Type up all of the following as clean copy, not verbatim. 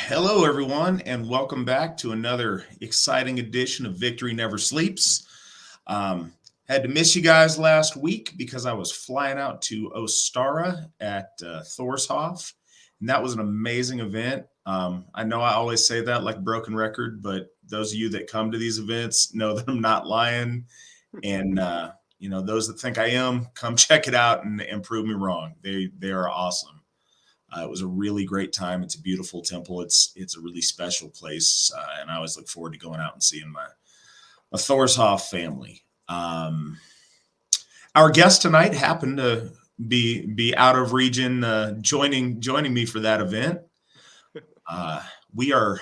Hello, everyone, and welcome back to another exciting edition of Victory Never Sleeps. Had to miss you guys last week because I was flying out to Ostara at Thorshof, and that was an amazing event. I know I always say that like a broken record, but those of you that come to these events know that I'm not lying. And those that think I am, come check it out and prove me wrong. They are awesome. It was a really great time. It's a beautiful temple. It's a really special place, and I always look forward to going out and seeing my Thorshof family. Our guest tonight happened to be out of region, joining me for that event. We are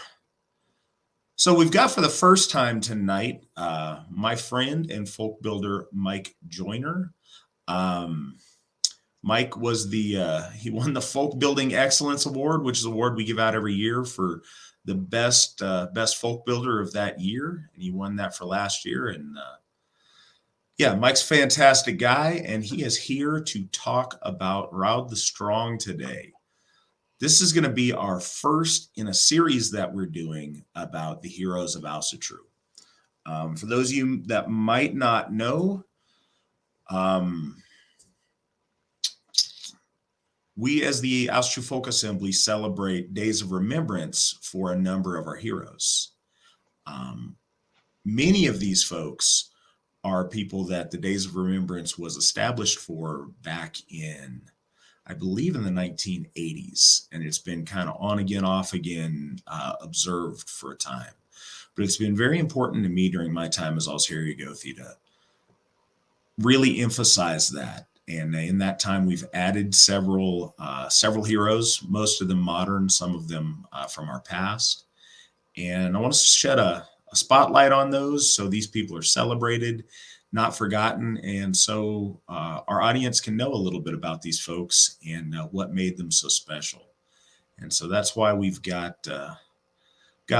so we've got for the first time tonight my friend and folk builder Mike Joyner. Mike was he won the Folk Building Excellence Award, which is an award we give out every year for the best folk builder of that year, and he won that for last year. And yeah, Mike's a fantastic guy, and he is here to talk about Raud the Strong today. This is going to be our first in a series that we're doing about the heroes of Asatru. For those of you that might not know, we, as the Asatru Folk Assembly, celebrate days of remembrance for a number of our heroes. Many of these folks are people that the Days of Remembrance was established for back in, I believe, in the 1980s, and it's been kind of on again, off again, observed for a time. But it's been very important to me during my time as Auxiliary Gothi to really emphasize that. And in that time, we've added several heroes, most of them modern, some of them from our past. And I want to shed a spotlight on those so these people are celebrated, not forgotten, and so our audience can know a little bit about these folks and what made them so special. And so that's why we've got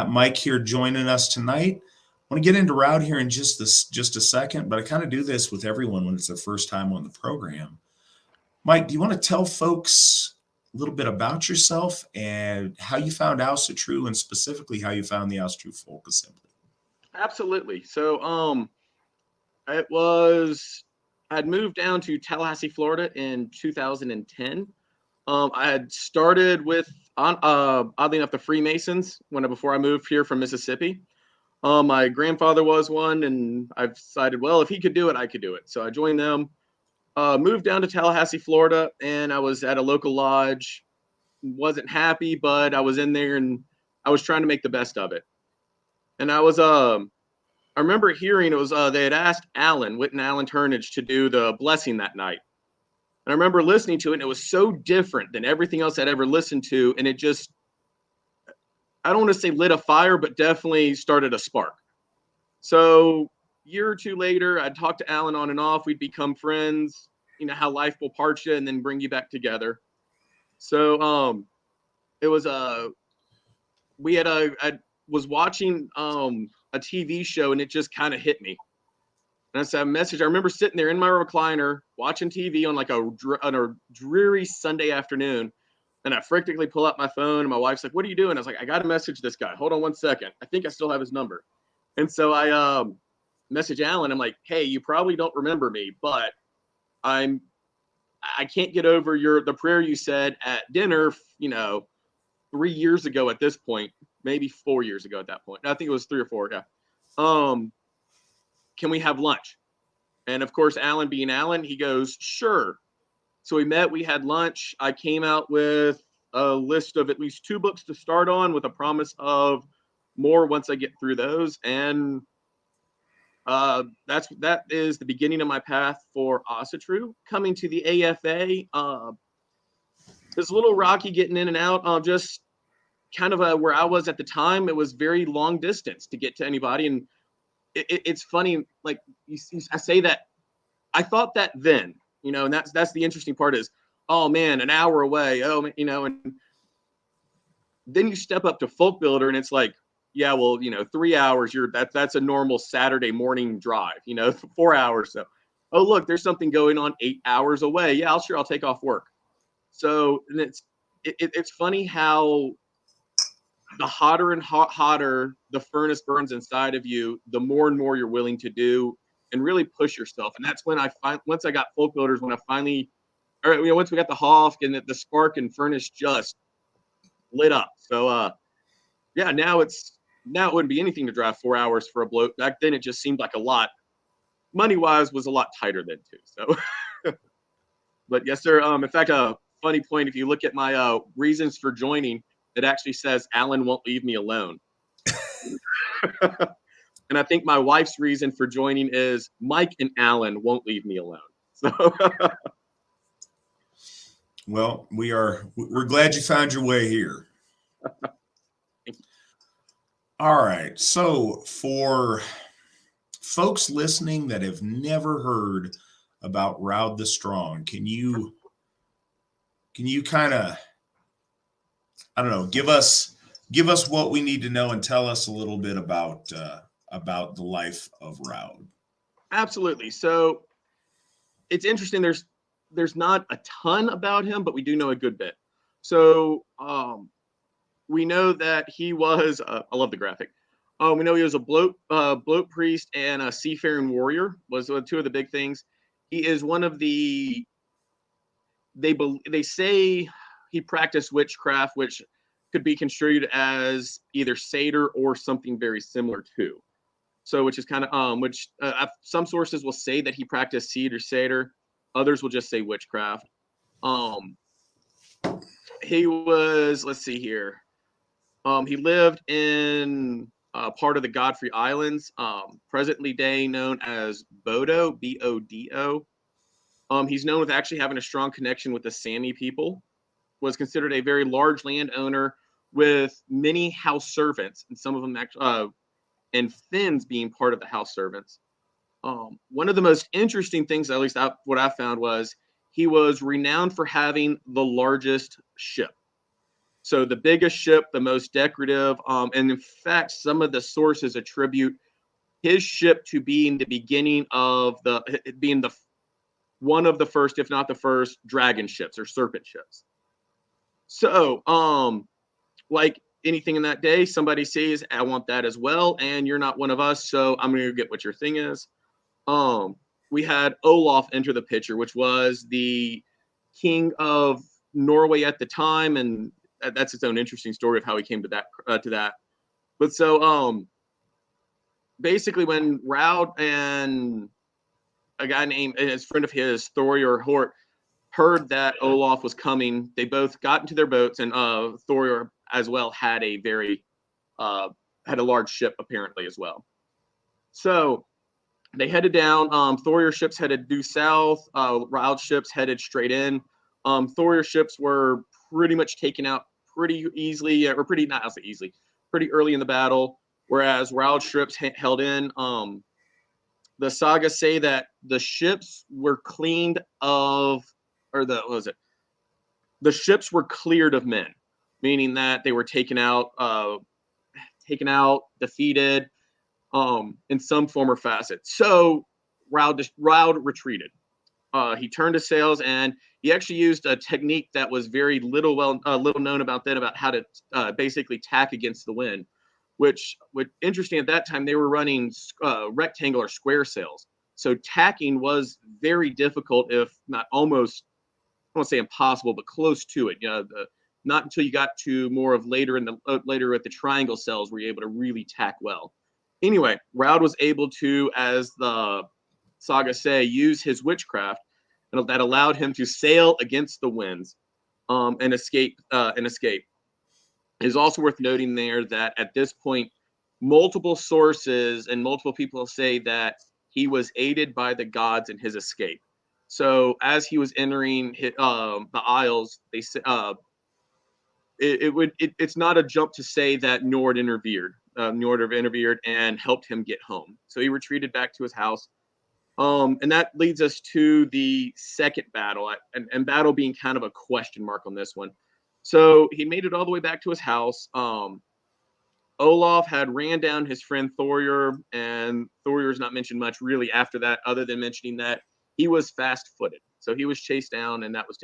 Mike here joining us tonight. I want to get into Raud here in just a second, but I kind of do this with everyone when it's their first time on the program. Mike, do you want to tell folks a little bit about yourself and how you found Asatru, and specifically how you found the Asatru Folk Assembly? Absolutely. So, I'd moved down to Tallahassee, Florida in 2010. I had started with, oddly enough, the Freemasons before I moved here from Mississippi. My grandfather was one, and I've decided, well, if he could do it, I could do it. So I joined them, moved down to Tallahassee, Florida, and I was at a local lodge. Wasn't happy, but I was in there and I was trying to make the best of it. And I remember hearing it was they had asked Witten Allen Turnage to do the blessing that night. And I remember listening to it, and it was so different than everything else I'd ever listened to. And it just, I don't want to say lit a fire, but definitely started a spark. So a year or two later, I'd talk to Alan on and off. We'd become friends. You know how life will part you and then bring you back together. So it was I was watching a TV show, and it just kind of hit me. And I sent a message. I remember sitting there in my recliner watching TV on on a dreary Sunday afternoon. And I frantically pull out my phone, and my wife's like, "What are you doing?" I was like, "I got to message this guy. Hold on one second. I think I still have his number." And so I message Alan. I'm like, "Hey, you probably don't remember me, but I can't get over the prayer you said at dinner, 3 years ago at this point, maybe 4 years ago at that point. I think it was 3 or 4. Yeah. Can we have lunch?" And of course, Alan being Alan, he goes, "Sure." So we met, we had lunch. I came out with a list of at least 2 books to start on, with a promise of more once I get through those. And that is the beginning of my path for Asatru. Coming to the AFA, it's a little rocky getting in and out. Just kind of where I was at the time, it was very long distance to get to anybody. And it's funny, like I say that I thought that then, and that's the interesting part is, oh man, an hour away. Oh, and then you step up to Folkbuilder and it's like, yeah, well, 3 hours, that's a normal Saturday morning drive, 4 hours. So, oh, look, there's something going on 8 hours away. Yeah, I'll take off work. So, and it's funny how the hotter and hotter the furnace burns inside of you, the more and more you're willing to do and really push yourself. And that's when once I got folk builders, when I finally, or once we got the Hoff and the spark and furnace just lit up. So yeah, now it wouldn't be anything to drive 4 hours for a bloat. Back then it just seemed like a lot. Money wise was a lot tighter then too. So, but yes, sir. In fact, a funny point, if you look at my reasons for joining, it actually says Alan won't leave me alone. And I think my wife's reason for joining is Mike and Alan won't leave me alone. So well, we're glad you found your way here. All right. So for folks listening that have never heard about Raud the Strong, can you kind of, I don't know, give us what we need to know and tell us a little bit about the life of Raud? Absolutely. So it's interesting. There's not a ton about him, but we do know a good bit. So we know that he was. I love the graphic. We know he was a bloat priest and a seafaring warrior. Was two of the big things. He is one of the. They say he practiced witchcraft, which could be construed as either Seidr or something very similar to. So, which is kind of some sources will say that he practiced Seidr. Others will just say witchcraft. He was. Let's see here. He lived in part of the Godfrey Islands, presently day known as Bodo, Bodo. He's known with actually having a strong connection with the Sami people. Was considered a very large landowner with many house servants, and some of them actually, and Finns being part of the house servants. One of the most interesting things, at least what I found, was he was renowned for having the largest ship. So the biggest ship, the most decorative, and in fact, some of the sources attribute his ship to being the beginning of being one of the first, if not the first, dragon ships or serpent ships. So, like anything in that day, somebody says, "I want that as well," and you're not one of us, so I'm going to get what your thing is. We had Olaf enter the picture, which was the king of Norway at the time, and that's its own interesting story of how he came to that. But so basically when Raud and a guy named his friend of his, Thorir Hort, heard that Olaf was coming, they both got into their boats, and Thorir as well had a large ship apparently as well. So they headed down. Thorir's ships headed due south. Raud's ships headed straight in. Thorir's ships were pretty much taken out pretty easily, or pretty early in the battle, whereas Raud's ships held in. The sagas say that the ships were cleaned of, or the ships were cleared of men, meaning that they were taken out, defeated, in some form or facet. So Raud retreated. He turned his sails, and he actually used a technique that was very little known about then, about how to basically tack against the wind. Which interesting at that time, they were running rectangular square sails. So tacking was very difficult, if not almost, I won't say impossible, but close to it. Not until you got to more of later with the triangle sails were you able to really tack well. Anyway, Raud was able to, as the saga say, use his witchcraft, and that allowed him to sail against the winds and escape. It is also worth noting there that at this point, multiple sources and multiple people say that he was aided by the gods in his escape. So as he was entering the Isles, they say it's not a jump to say that Nord interfered. Nord interfered and helped him get home. So he retreated back to his house. And that leads us to the second battle, and battle being kind of a question mark on this one. So he made it all the way back to his house. Olaf had ran down his friend Thorir, and Thorir's not mentioned much really after that, other than mentioning that he was fast-footed. So he was chased down, and that was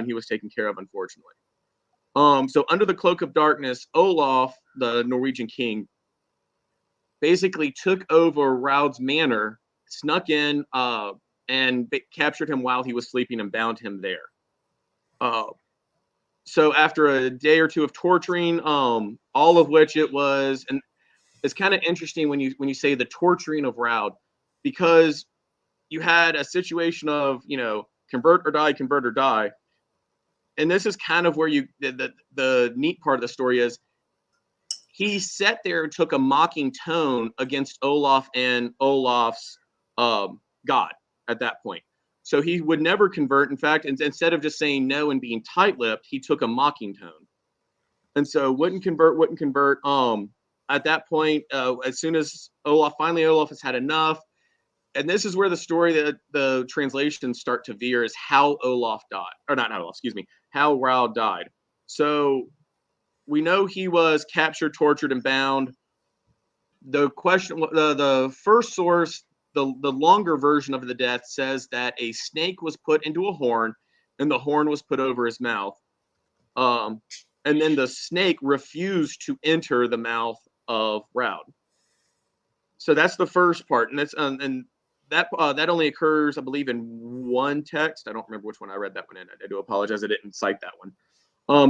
he was taken care of, unfortunately. So under the cloak of darkness, Olaf, the Norwegian king, basically took over Raud's manor, snuck in, and captured him while he was sleeping and bound him there. So after a day or two of torturing, all of which it was, and it's kind of interesting when you say the torturing of Raud, because you had a situation of, convert or die, convert or die. And this is kind of where the neat part of the story is he sat there and took a mocking tone against Olaf and Olaf's God at that point. So he would never convert. In fact, instead of just saying no and being tight-lipped, he took a mocking tone. And so wouldn't convert. At that point, as soon as Olaf has had enough, and this is where the story that the translations start to veer is how Olaf died, or not Olaf, excuse me, how Raud died. So we know he was captured, tortured, and bound. The question, the first source, the longer version of the death says that a snake was put into a horn, and the horn was put over his mouth. And then the snake refused to enter the mouth of Raud. So that's the first part, and that's and that only occurs, I believe, in one text. I don't remember which one I read that one in. I do apologize, I didn't cite that one.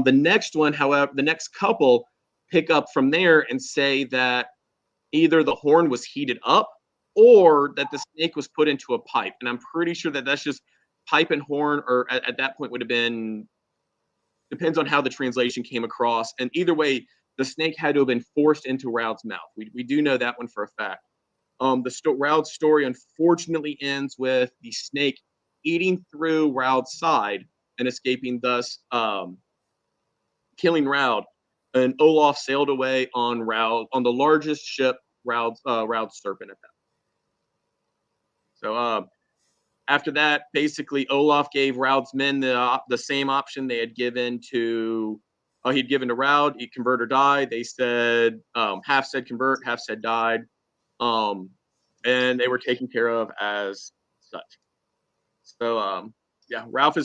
The next one, however, the next couple pick up from there and say that either the horn was heated up or that the snake was put into a pipe. And I'm pretty sure that that's just pipe and horn, or at that point would have been, depends on how the translation came across. And either way, the snake had to have been forced into Raud's mouth. We do know that one for a fact. Raud's story unfortunately ends with the snake eating through Raud's side and escaping, thus killing Raud. And Olaf sailed away on the largest ship, Raud's serpent at that. So after that, basically Olaf gave Raud's men the same option they had given to Raud: you convert or die. They said half said convert, half said died, and they were taken care of as such. So Raud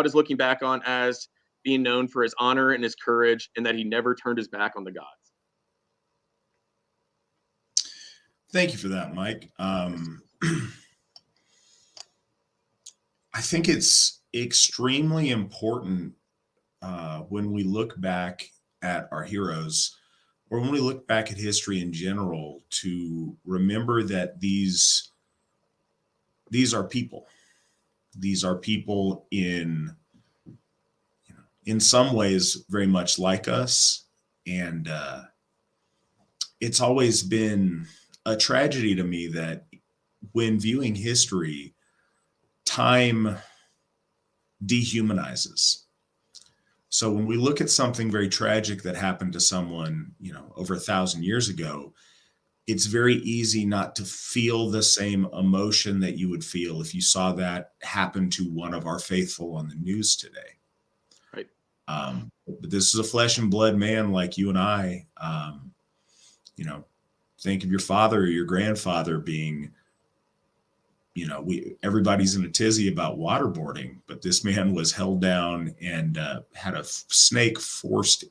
is looking back on as being known for his honor and his courage, and that he never turned his back on the gods. Thank you for that, Mike. I think it's extremely important when we look back at our heroes, or when we look back at history in general, to remember that these are people. These are people in some ways very much like us. And it's always been a tragedy to me that when viewing history, time dehumanizes. So when we look at something very tragic that happened to someone, over 1,000 years ago, it's very easy not to feel the same emotion that you would feel if you saw that happen to one of our faithful on the news today. Right. But this is a flesh and blood man like you and I. Think of your father or your grandfather being, everybody's in a tizzy about waterboarding, but this man was held down and had a snake forced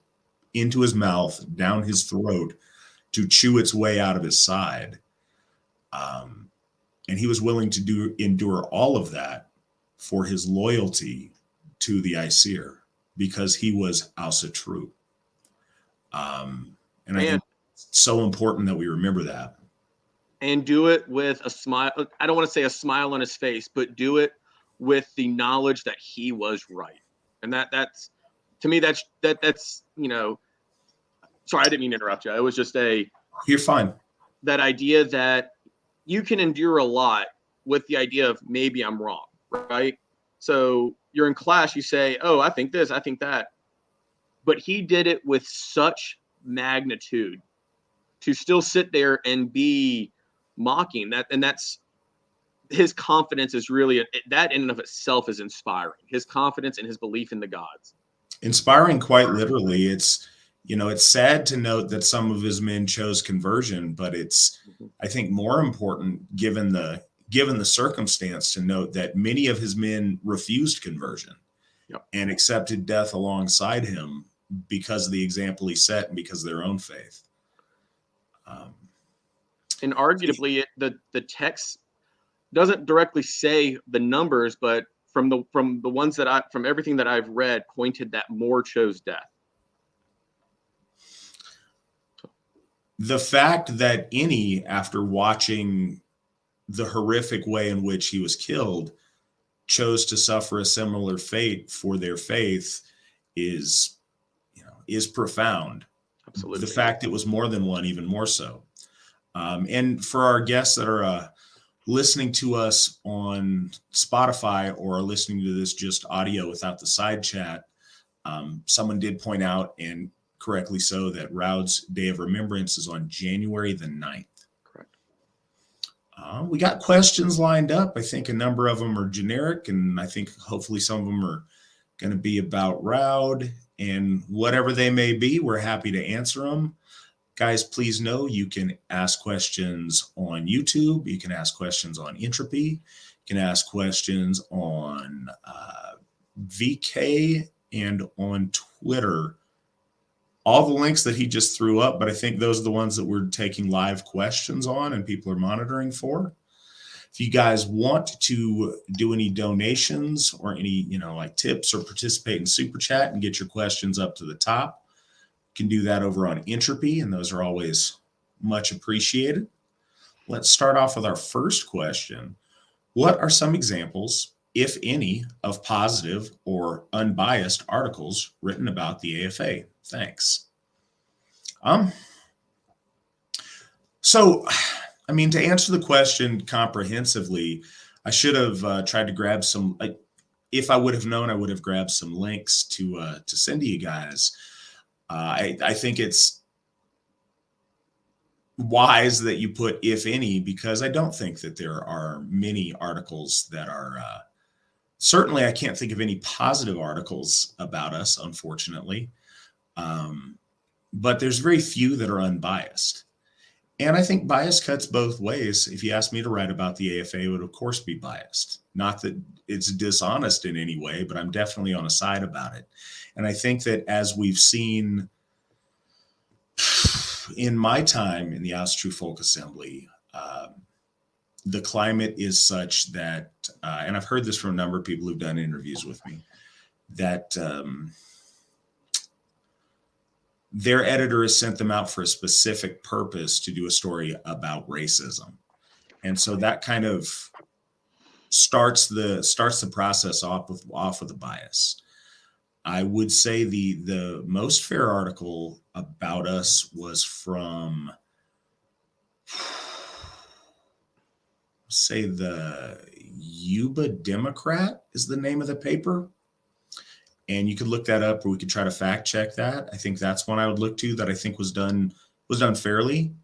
into his mouth, down his throat, to chew its way out of his side. And he was willing to endure all of that for his loyalty to the Aesir, because he was Asatru. And I think it's so important that we remember that. And do it with a smile. I don't want to say a smile on his face, but do it with the knowledge that he was right. And that's to me, that's sorry, I didn't mean to interrupt you. It was just you're fine. That idea that you can endure a lot with the idea of maybe I'm wrong, right? So you're in class, you say, oh, I think this, I think that. But he did it with such magnitude to still sit there and be mocking that. And that's his confidence is really, that in and of itself is inspiring. His confidence and his belief in the gods. Inspiring, quite literally. It's sad to note that some of his men chose conversion, but it's, I think, more important given the circumstance to note that many of his men refused conversion and accepted death alongside him because of the example he set and because of their own faith. And arguably, the text doesn't directly say the numbers, but from the ones that from everything that I've read, pointed that more chose death. The fact that any, after watching the horrific way in which he was killed, chose to suffer a similar fate for their faith is profound. Absolutely. The fact it was more than one, even more so. And for our guests that are listening to us on Spotify or are listening to this just audio without the side chat, someone did point out, and correctly so, that Raud's Day of Remembrance is on January the 9th. Correct. We got questions lined up. I think a number of them are generic, and I think hopefully some of them are going to be about Raud, and whatever they may be, we're happy to answer them. Guys, please know you can ask questions on YouTube. You can ask questions on Entropy. You can ask questions on VK and on Twitter. All the links that he just threw up, but I think those are the ones that we're taking live questions on and people are monitoring for. If you guys want to do any donations or any, like tips or participate in Super Chat and get your questions up to the top, you can do that over on Entropy, and those are always much appreciated. Let's start off with our first question. What are some examples, if any, of positive or unbiased articles written about the AFA? Thanks. So, to answer the question comprehensively, I should have tried to grab some. If I would have known, I would have grabbed some links to send to you guys. I think it's wise that you put "if any" because I don't think that there are many articles that are. Certainly, I can't think of any positive articles about us, unfortunately. But there's very few that are unbiased. And I think bias cuts both ways. If you ask me to write about the AFA, it would of course be biased. Not that it's dishonest in any way, but I'm definitely on a side about it. And I think that as we've seen in my time in the Asatru Folk Assembly, the climate is such that, and I've heard this from a number of people who've done interviews with me, that their editor has sent them out for a specific purpose to do a story about racism. And so that kind of starts the process off with a bias. I would say the most fair article about us was from, say, the Yuba Democrat is the name of the paper. And you could look that up, or we could try to fact check that. I think that's one I would look to that I think was done fairly.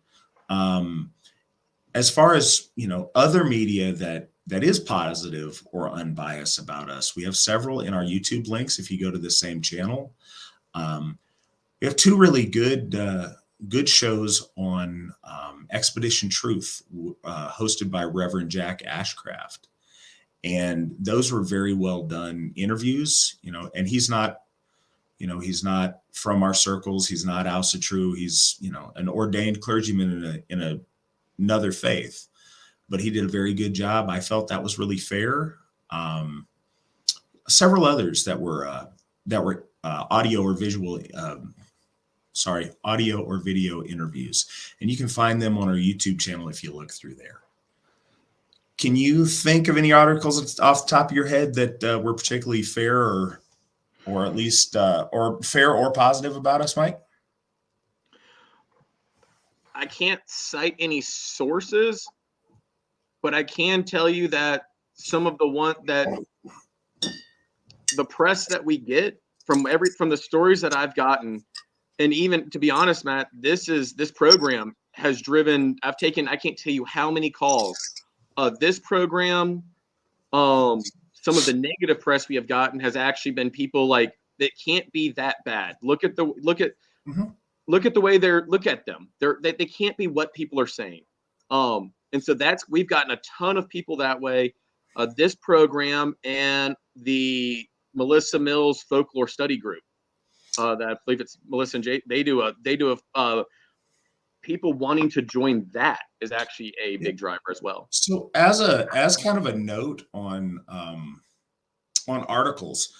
As far as other media that is positive or unbiased about us, we have several in our YouTube links. If you go to the same channel, we have two really good shows on Expedition Truth, hosted by Reverend Jack Ashcraft. And those were very well done interviews, and he's not from our circles. He's not Asatru. He's, an ordained clergyman in another faith, but he did a very good job. I felt that was really fair. Several others that were audio or video interviews, and you can find them on our YouTube channel if you look through there. Can you think of any articles off the top of your head that were particularly fair or at least or fair or positive about us, Mike? I can't cite any sources, but I can tell you that some of the press that we get from the stories that I've gotten, and even, to be honest, Matt, this program has driven. I can't tell you how many calls. This program, some of the negative press we have gotten has actually been people like, that can't be that bad. Look at the way look at them. They can't be what people are saying. And so we've gotten a ton of people that way. This program and the Melissa Mills Folklore Study Group. that I believe it's Melissa and Jay. They do a people wanting to join that is actually a big driver as well. So as kind of a note on articles,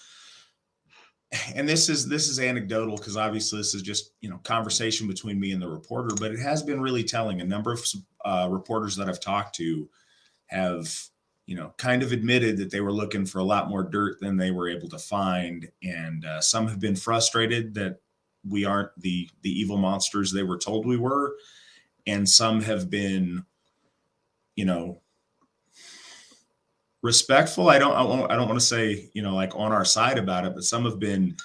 and this is anecdotal because obviously this is just conversation between me and the reporter, but it has been really telling. A number of reporters that I've talked to have kind of admitted that they were looking for a lot more dirt than they were able to find, and some have been frustrated that we aren't the evil monsters they were told we were, and some have been respectful. I don't want to say like on our side about it, but some have been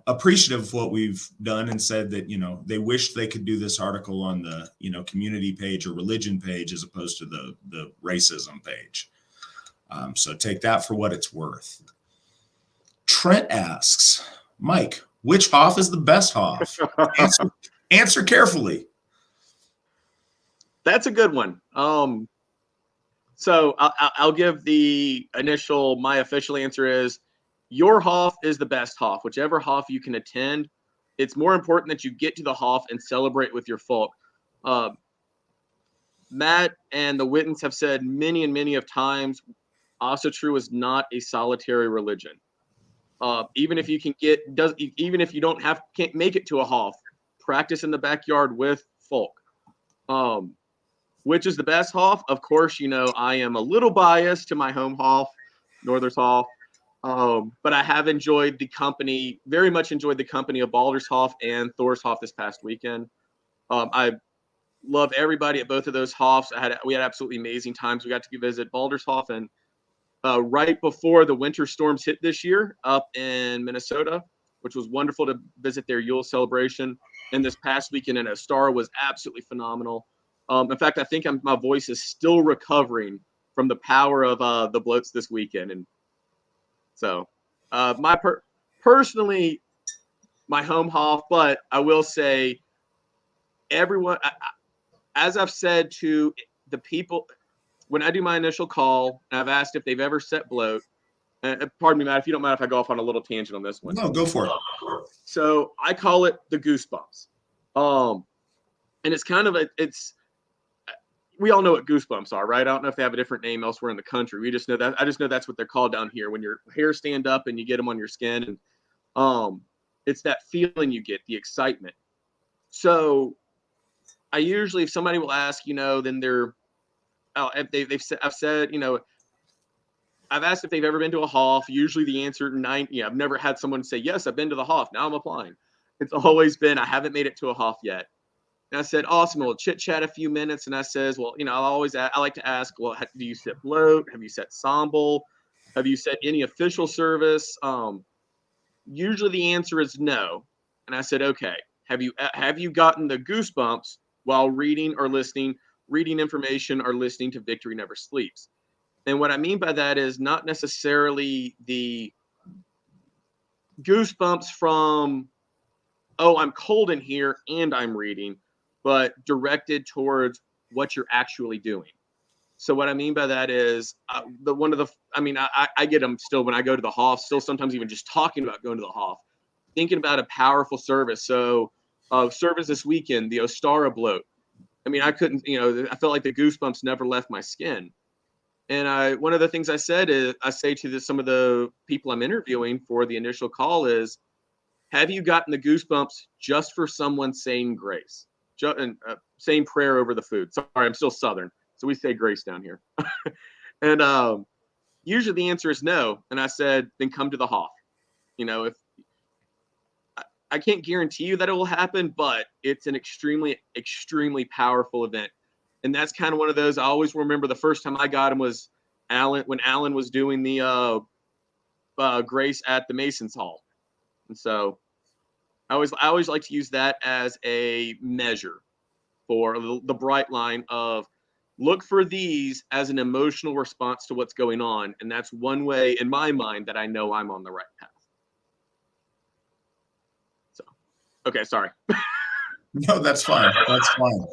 appreciative of what we've done and said that they wish they could do this article on the community page or religion page as opposed to the racism page. So take that for what it's worth. Trent asks, Mike, which Hoff is the best Hoff? Answer carefully. That's a good one. So I'll give the initial. My official answer is your Hoff is the best Hoff. Whichever Hoff you can attend, it's more important that you get to the Hoff and celebrate with your folk. Matt and the Wittens have said many and many of times, Asatru is not a solitary religion. Even if you can even if you can't make it to a Hoff, practice in the backyard with folk. Which is the best Hoff? Of course, I am a little biased to my home Hoff, Northers Hoff. But I have very much enjoyed the company of Baldur's Hoff and Thor's Hoff this past weekend. I love everybody at both of those Hoffs. We had absolutely amazing times. We got to visit Baldur's Hoff and right before the winter storms hit this year up in Minnesota, which was wonderful to visit their Yule celebration. And this past weekend in Star was absolutely phenomenal. In fact, I think my voice is still recovering from the power of the bloats this weekend. And so personally, my home Hoff, but I will say everyone, as I've said to the people, when I do my initial call, and I've asked if they've ever set bloat, pardon me, Matt, if you don't mind if I go off on a little tangent on this one. No, go for it. So I call it the goosebumps. And it's kind of we all know what goosebumps are, right? I don't know if they have a different name elsewhere in the country. We just know that. I just know that's what they're called down here when your hairs stand up and you get them on your skin. And it's that feeling you get, the excitement. So I usually, if somebody will ask, then I've said, I've asked if they've ever been to a Hoff. Usually the answer, I've never had someone say, yes, I've been to the Hoff. Now I'm applying. It's always been, I haven't made it to a Hoff yet. And I said, awesome. We'll chit chat a few minutes. And I says, well, I like to ask, well, do you set bloat? Have you set sambal? Have you set any official service? Usually the answer is no. And I said, okay, have you gotten the goosebumps while reading information or listening to Victory Never Sleeps? And what I mean by that is not necessarily the goosebumps from, oh, I'm cold in here and I'm reading, but directed towards what you're actually doing. So what I mean by that is I get them still when I go to the Hoff, still sometimes even just talking about going to the Hoff, thinking about a powerful service. So service this weekend, the Ostara bloat. I mean, I couldn't, I felt like the goosebumps never left my skin. And one of the things I said is, I say to some of the people I'm interviewing for the initial call is, have you gotten the goosebumps just for someone saying grace, saying prayer over the food? Sorry, I'm still Southern, so we say grace down here. And usually the answer is no. And I said, then come to the Hoff. If I can't guarantee you that it will happen, but it's an extremely, extremely powerful event. And that's kind of one of those. I always remember the first time I got him was when Alan was doing the grace at the Masons Hall. And so I always like to use that as a measure for the bright line of look for these as an emotional response to what's going on. And that's one way in my mind that I know I'm on the right path. So, okay, sorry. No, that's fine. That's fine.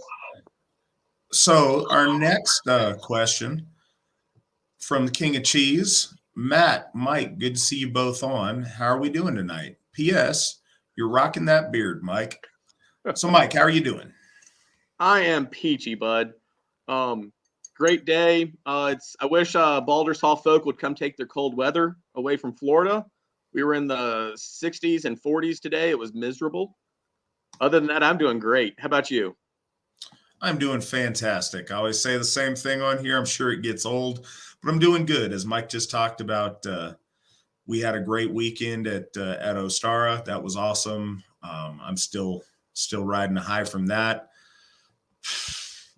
So our next question from the King of Cheese, Matt, Mike, good to see you both on. How are we doing tonight? P.S. You're rocking that beard, Mike. So, Mike, how are you doing? I am peachy, bud. Great day. I wish Baldershall folk would come take their cold weather away from Florida. We were in the 60s and 40s today. It was miserable. Other than that, I'm doing great. How about you? I'm doing fantastic. I always say the same thing on here. I'm sure it gets old, but I'm doing good. As Mike just talked about, we had a great weekend at Ostara. That was awesome. I'm still riding a high from that.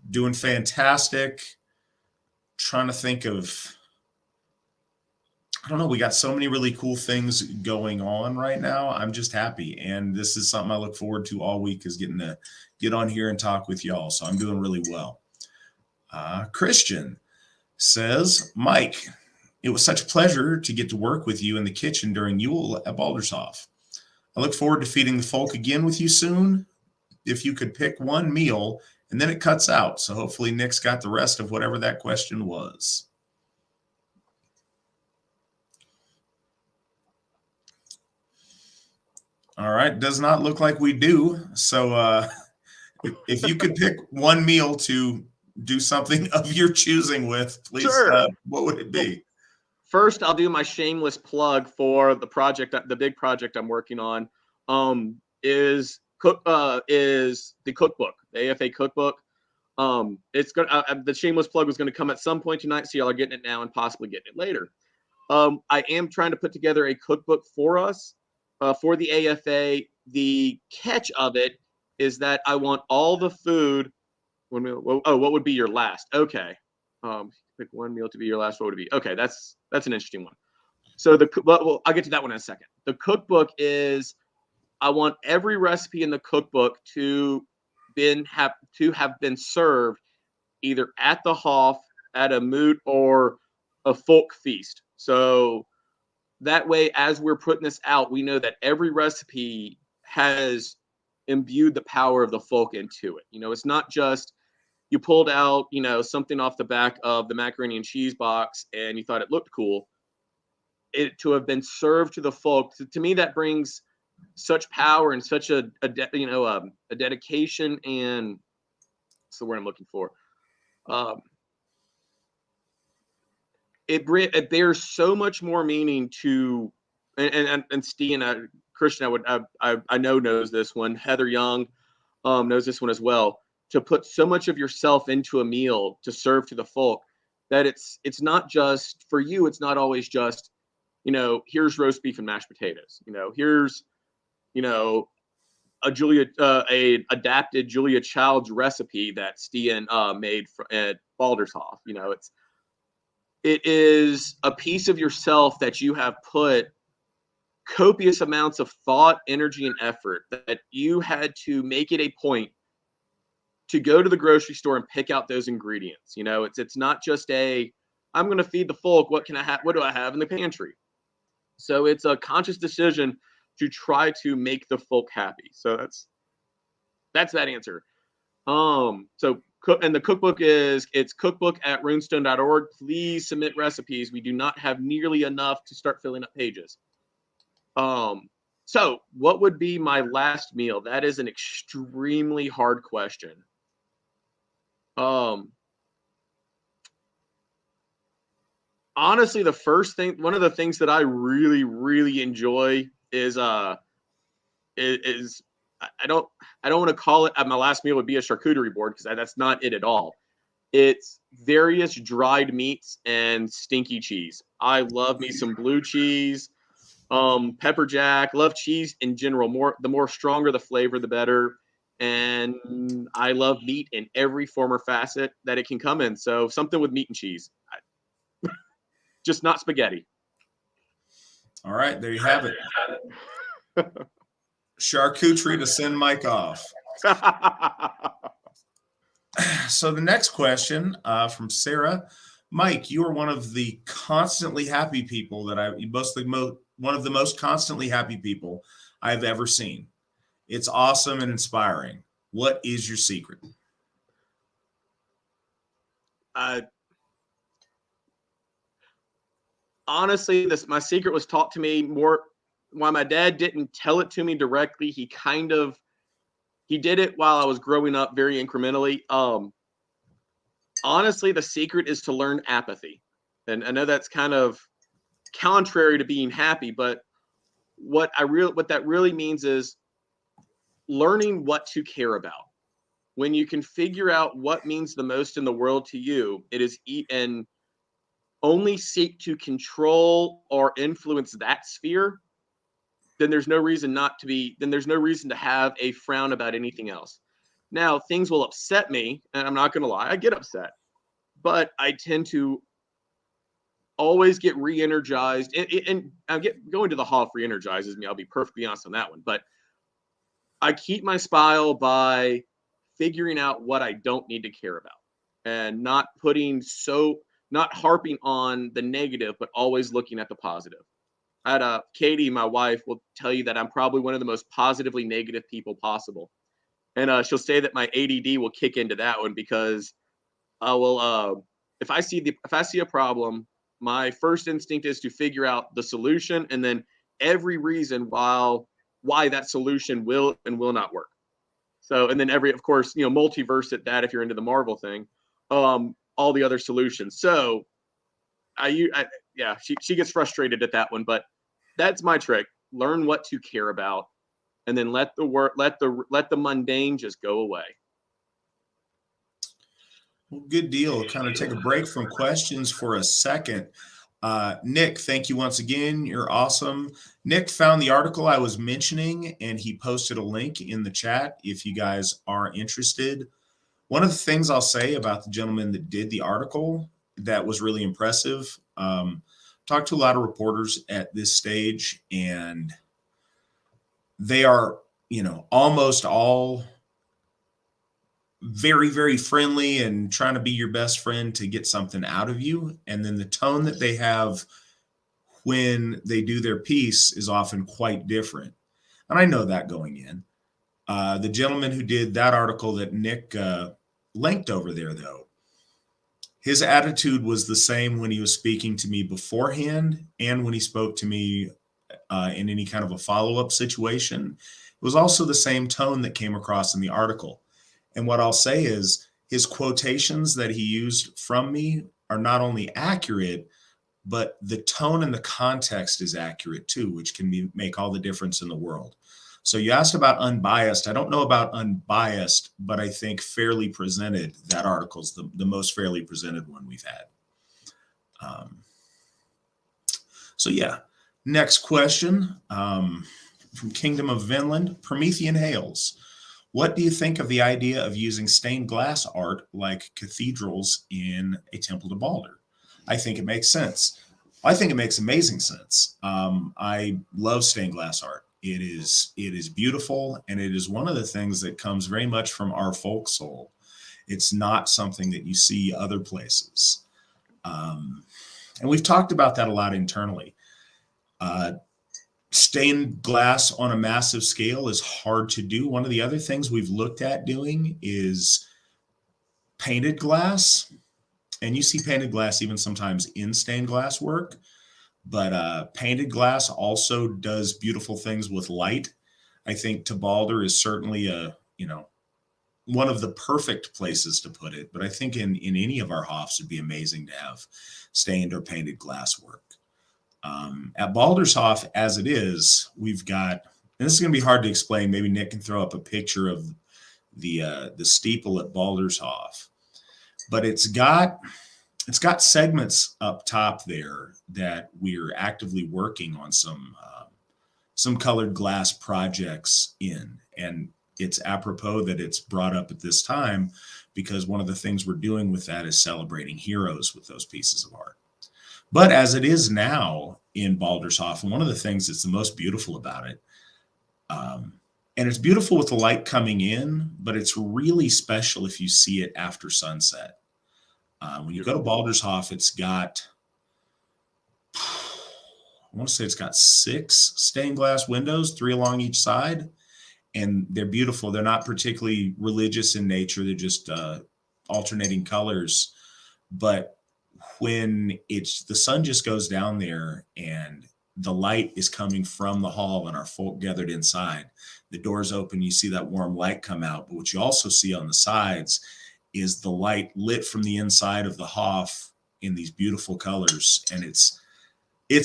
Doing fantastic. Trying to think of, I don't know. We got so many really cool things going on right now. I'm just happy. And this is something I look forward to all week, is getting to get on here and talk with y'all. So I'm doing really well. Christian says, Mike, it was such a pleasure to get to work with you in the kitchen during Yule at Baldershoff. I look forward to feeding the folk again with you soon. If you could pick one meal, and then it cuts out. So hopefully Nick's got the rest of whatever that question was. All right. Does not look like we do. So if you could pick one meal to do something of your choosing with, please, Sure. what would it be? First, I'll do my shameless plug for the project, the big project I'm working on. Is the cookbook, the AFA cookbook. It's gonna the shameless plug was going to come at some point tonight, so y'all are getting it now and possibly getting it later. I am trying to put together a cookbook for us for the AFA. The catch of it is that I want all the food. What would be your last? Okay, pick one meal to be your last. What would it be? Okay, that's an interesting one. So well, I'll get to that one in a second. The cookbook is, I want every recipe in the cookbook to have been served either at the Hof, at a moot, or a folk feast. So that way, as we're putting this out, we know that every recipe has imbued the power of the folk into it. It's not just you pulled out, something off the back of the macaroni and cheese box and you thought it looked cool. It to have been served to the folk, to me, that brings such power and such a dedication, and that's the word I'm looking for. It bears so much more meaning to, and Steve, Christian, I know knows this one. Heather Young knows this one as well. To put so much of yourself into a meal to serve to the folk, that it's not just for you. It's not always just, here's roast beef and mashed potatoes. Here's, a adapted Julia Child's recipe that Stian made at Baldershoff. It is a piece of yourself that you have put copious amounts of thought, energy, and effort, that you had to make it a point to go to the grocery store and pick out those ingredients. It's not just I'm going to feed the folk. What can I have? What do I have in the pantry? So it's a conscious decision to try to make the folk happy. So that's that answer. And the cookbook it's cookbook@runestone.org. Please submit recipes. We do not have nearly enough to start filling up pages. So what would be my last meal? That is an extremely hard question. Honestly, one of the things that I really, really enjoy is I don't want to call it, my last meal would be a charcuterie board, because that's not it at all. It's various dried meats and stinky cheese. I love me some blue cheese, pepper jack, love cheese in general. The more stronger the flavor, the better. And I love meat in every form or facet that it can come in. So something with meat and cheese, just not spaghetti. All right, there you have it. Charcuterie to send Mike off. So the next question from Sarah. Mike, you are one of the constantly happy people one of the most constantly happy people I've ever seen. It's awesome and inspiring. What is your secret? Honestly, my secret was taught to me more while my dad didn't tell it to me directly, he did it while I was growing up very incrementally. Honestly, the secret is to learn apathy. And I know that's kind of contrary to being happy, but what that really means is learning what to care about. When you can figure out what means the most in the world to you, it is and only seek to control or influence that sphere, then there's no reason to have a frown about anything else. Now, things will upset me, and I'm not going to lie, I get upset, but I tend to always get re-energized, and going to the hall re-energizes me. I'll be perfectly honest on that one, but I keep my smile by figuring out what I don't need to care about, and not harping on the negative, but always looking at the positive. Katie, my wife, will tell you that I'm probably one of the most positively negative people possible, and she'll say that my ADD will kick into that one, because I will, if I see a problem, my first instinct is to figure out the solution, and then every reason why that solution will and will not work. So, and then of course, multiverse at that, if you're into the Marvel thing, all the other solutions. So yeah, she gets frustrated at that one, but that's my trick. Learn what to care about, and then let the mundane just go away. Well, good deal. Kind of take a break from questions for a second. Nick, thank you once again. You're awesome. Nick found the article I was mentioning, and he posted a link in the chat if you guys are interested. One of the things I'll say about the gentleman that did the article that was really impressive, talked to a lot of reporters at this stage, and they are, almost all very, very friendly and trying to be your best friend to get something out of you. And then the tone that they have when they do their piece is often quite different. And I know that going in. The gentleman who did that article that Nick linked over there, though, his attitude was the same when he was speaking to me beforehand and when he spoke to me in any kind of a follow-up situation. It was also the same tone that came across in the article. And what I'll say is his quotations that he used from me are not only accurate, but the tone and the context is accurate too, which can make all the difference in the world. So you asked about unbiased. I don't know about unbiased, but I think fairly presented. That article's the most fairly presented one we've had. So yeah, next question from Kingdom of Vinland, Promethean Hales. What do you think of the idea of using stained glass art like cathedrals in a temple to Balder? I think it makes sense. I think it makes amazing sense. I love stained glass art. It is beautiful, and it is one of the things that comes very much from our folk soul. It's not something that you see other places. And we've talked about that a lot internally. Stained glass on a massive scale is hard to do. One of the other things we've looked at doing is painted glass. And you see painted glass even sometimes in stained glass work. But painted glass also does beautiful things with light. I think Balder is certainly one of the perfect places to put it. But I think in any of our hofs it'd be amazing to have stained or painted glass work. At Baldur's Hof, as it is, we've got, and this is going to be hard to explain. Maybe Nick can throw up a picture of the steeple at Baldur's Hof, but it's got segments up top there that we're actively working on some colored glass projects in, and it's apropos that it's brought up at this time because one of the things we're doing with that is celebrating heroes with those pieces of art. But as it is now in Baldur's Hof, and one of the things that's the most beautiful about it, and it's beautiful with the light coming in, but it's really special if you see it after sunset. When you go to Baldur's Hof, it's got, I want to say it's got 6 stained glass windows, 3 along each side, and they're beautiful. They're not particularly religious in nature. They're just alternating colors. But when the sun just goes down there and the light is coming from the hall and our folk gathered inside. The doors open, you see that warm light come out. But what you also see on the sides is the light lit from the inside of the Hoff in these beautiful colors. And it's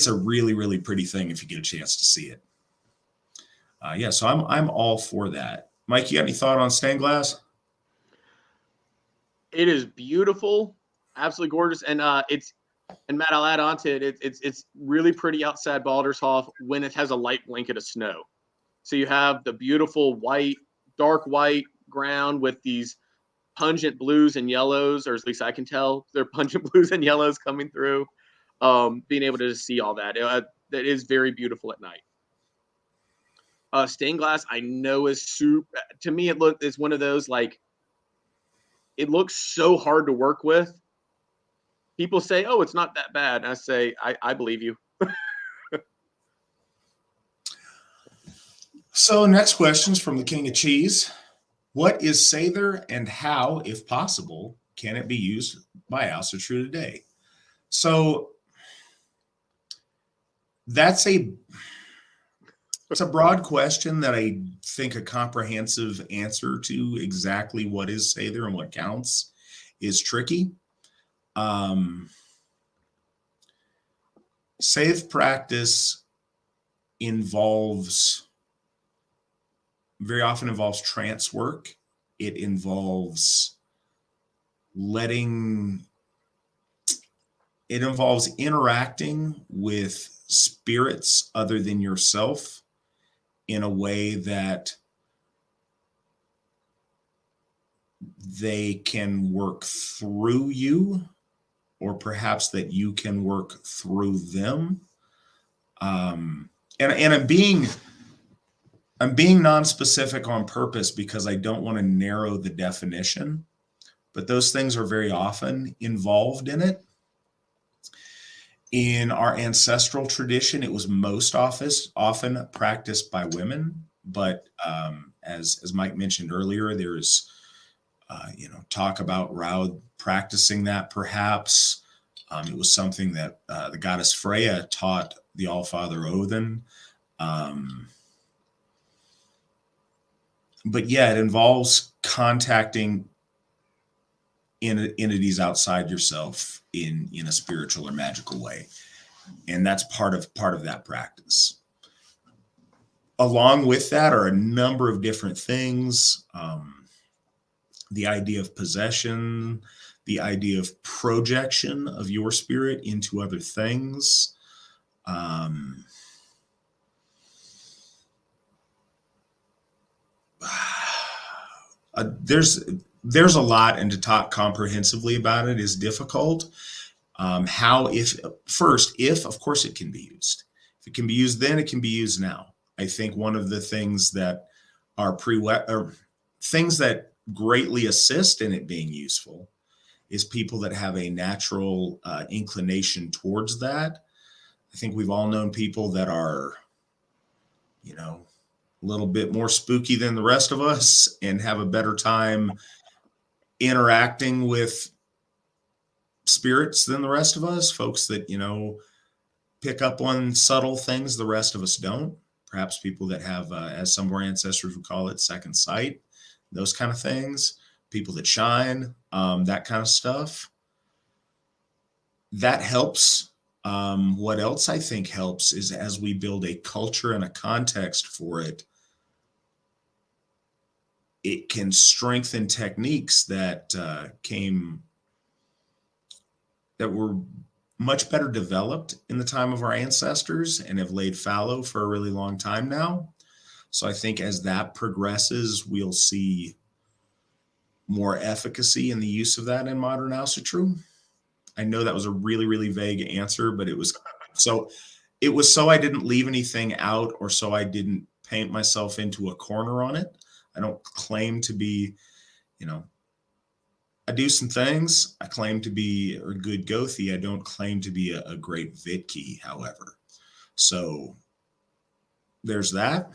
a really, really pretty thing if you get a chance to see it. Yeah, so I'm all for that. Mike, you got any thought on stained glass? It is beautiful, absolutely gorgeous, and Matt, I'll add on to it. It's really pretty outside Baldershof when it has a light blanket of snow. So you have the beautiful white, dark white ground with these pungent blues and yellows, or at least I can tell they're pungent blues and yellows coming through. Being able to see all that, that is very beautiful at night. Stained glass, I know is super. To me, it's one of those, like, it looks so hard to work with. People say, "Oh, it's not that bad." And I say, I believe you. So next question's from the King of Cheese. What is Seidr and how, if possible, can it be used by Asatru today? So it's a broad question that I think a comprehensive answer to exactly what is Seidr and what counts is tricky. Seidr practice very often involves trance work. It involves interacting with spirits other than yourself in a way that they can work through you, or perhaps that you can work through them. And I'm being non-specific on purpose because I don't want to narrow the definition, but those things are very often involved in it. In our ancestral tradition, it was most often practiced by women, but as Mike mentioned earlier, there is talk about Raud practicing that perhaps. It was something that the goddess Freya taught the Allfather Odin. But yeah, it involves contacting entities outside yourself in a spiritual or magical way, and that's part of that practice. Along with that are a number of different things. The idea of possession, the idea of projection of your spirit into other things. There's a lot, and to talk comprehensively about it is difficult. If of course it can be used. If it can be used then, it can be used now. I think one of the things that are things that greatly assist in it being useful is people that have a natural inclination towards that. I think we've all known people that are, a little bit more spooky than the rest of us and have a better time interacting with spirits than the rest of us. Folks that, pick up on subtle things the rest of us don't. Perhaps people that have, as some of our ancestors would call it, second sight, those kind of things. People that shine, that kind of stuff. That helps. What else I think helps is as we build a culture and a context for it, it can strengthen techniques that were much better developed in the time of our ancestors and have laid fallow for a really long time now. So I think as that progresses, we'll see more efficacy in the use of that in modern Asatru. I know that was a really, really vague answer, but it was so I didn't leave anything out, or so I didn't paint myself into a corner on it. I don't claim to be, I do some things. I claim to be a good Gothi. I don't claim to be a great Vitki, however. So there's that.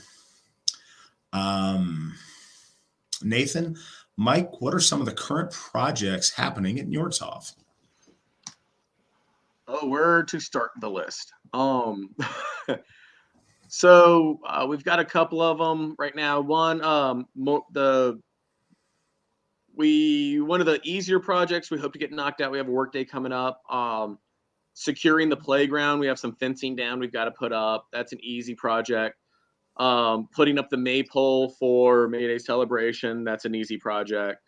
Nathan, Mike, what are some of the current projects happening at Njordshof? Oh, where to start the list? So we've got a couple of them right now. One, one of the easier projects we hope to get knocked out. We have a work day coming up. Securing the playground. We have some fencing down we've got to put up. That's an easy project. Putting up the maypole for May Day celebration. That's an easy project.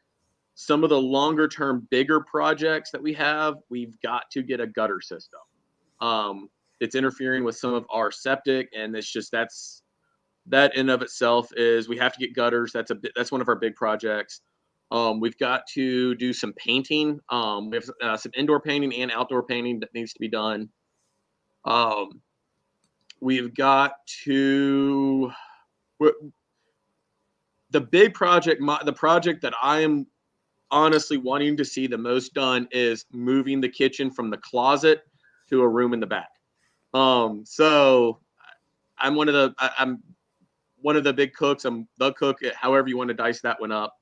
Some of the longer term, bigger projects that we have, we've got to get a gutter system. It's interfering with some of our septic, and it's just that in of itself is we have to get gutters. That's one of our big projects. We've got to do some painting. We have some indoor painting and outdoor painting that needs to be done. We've got to the big project. The project that I am honestly wanting to see the most done is moving the kitchen from the closet to a room in the back. So I'm one of the big cooks. I'm the cook, however you want to dice that one up.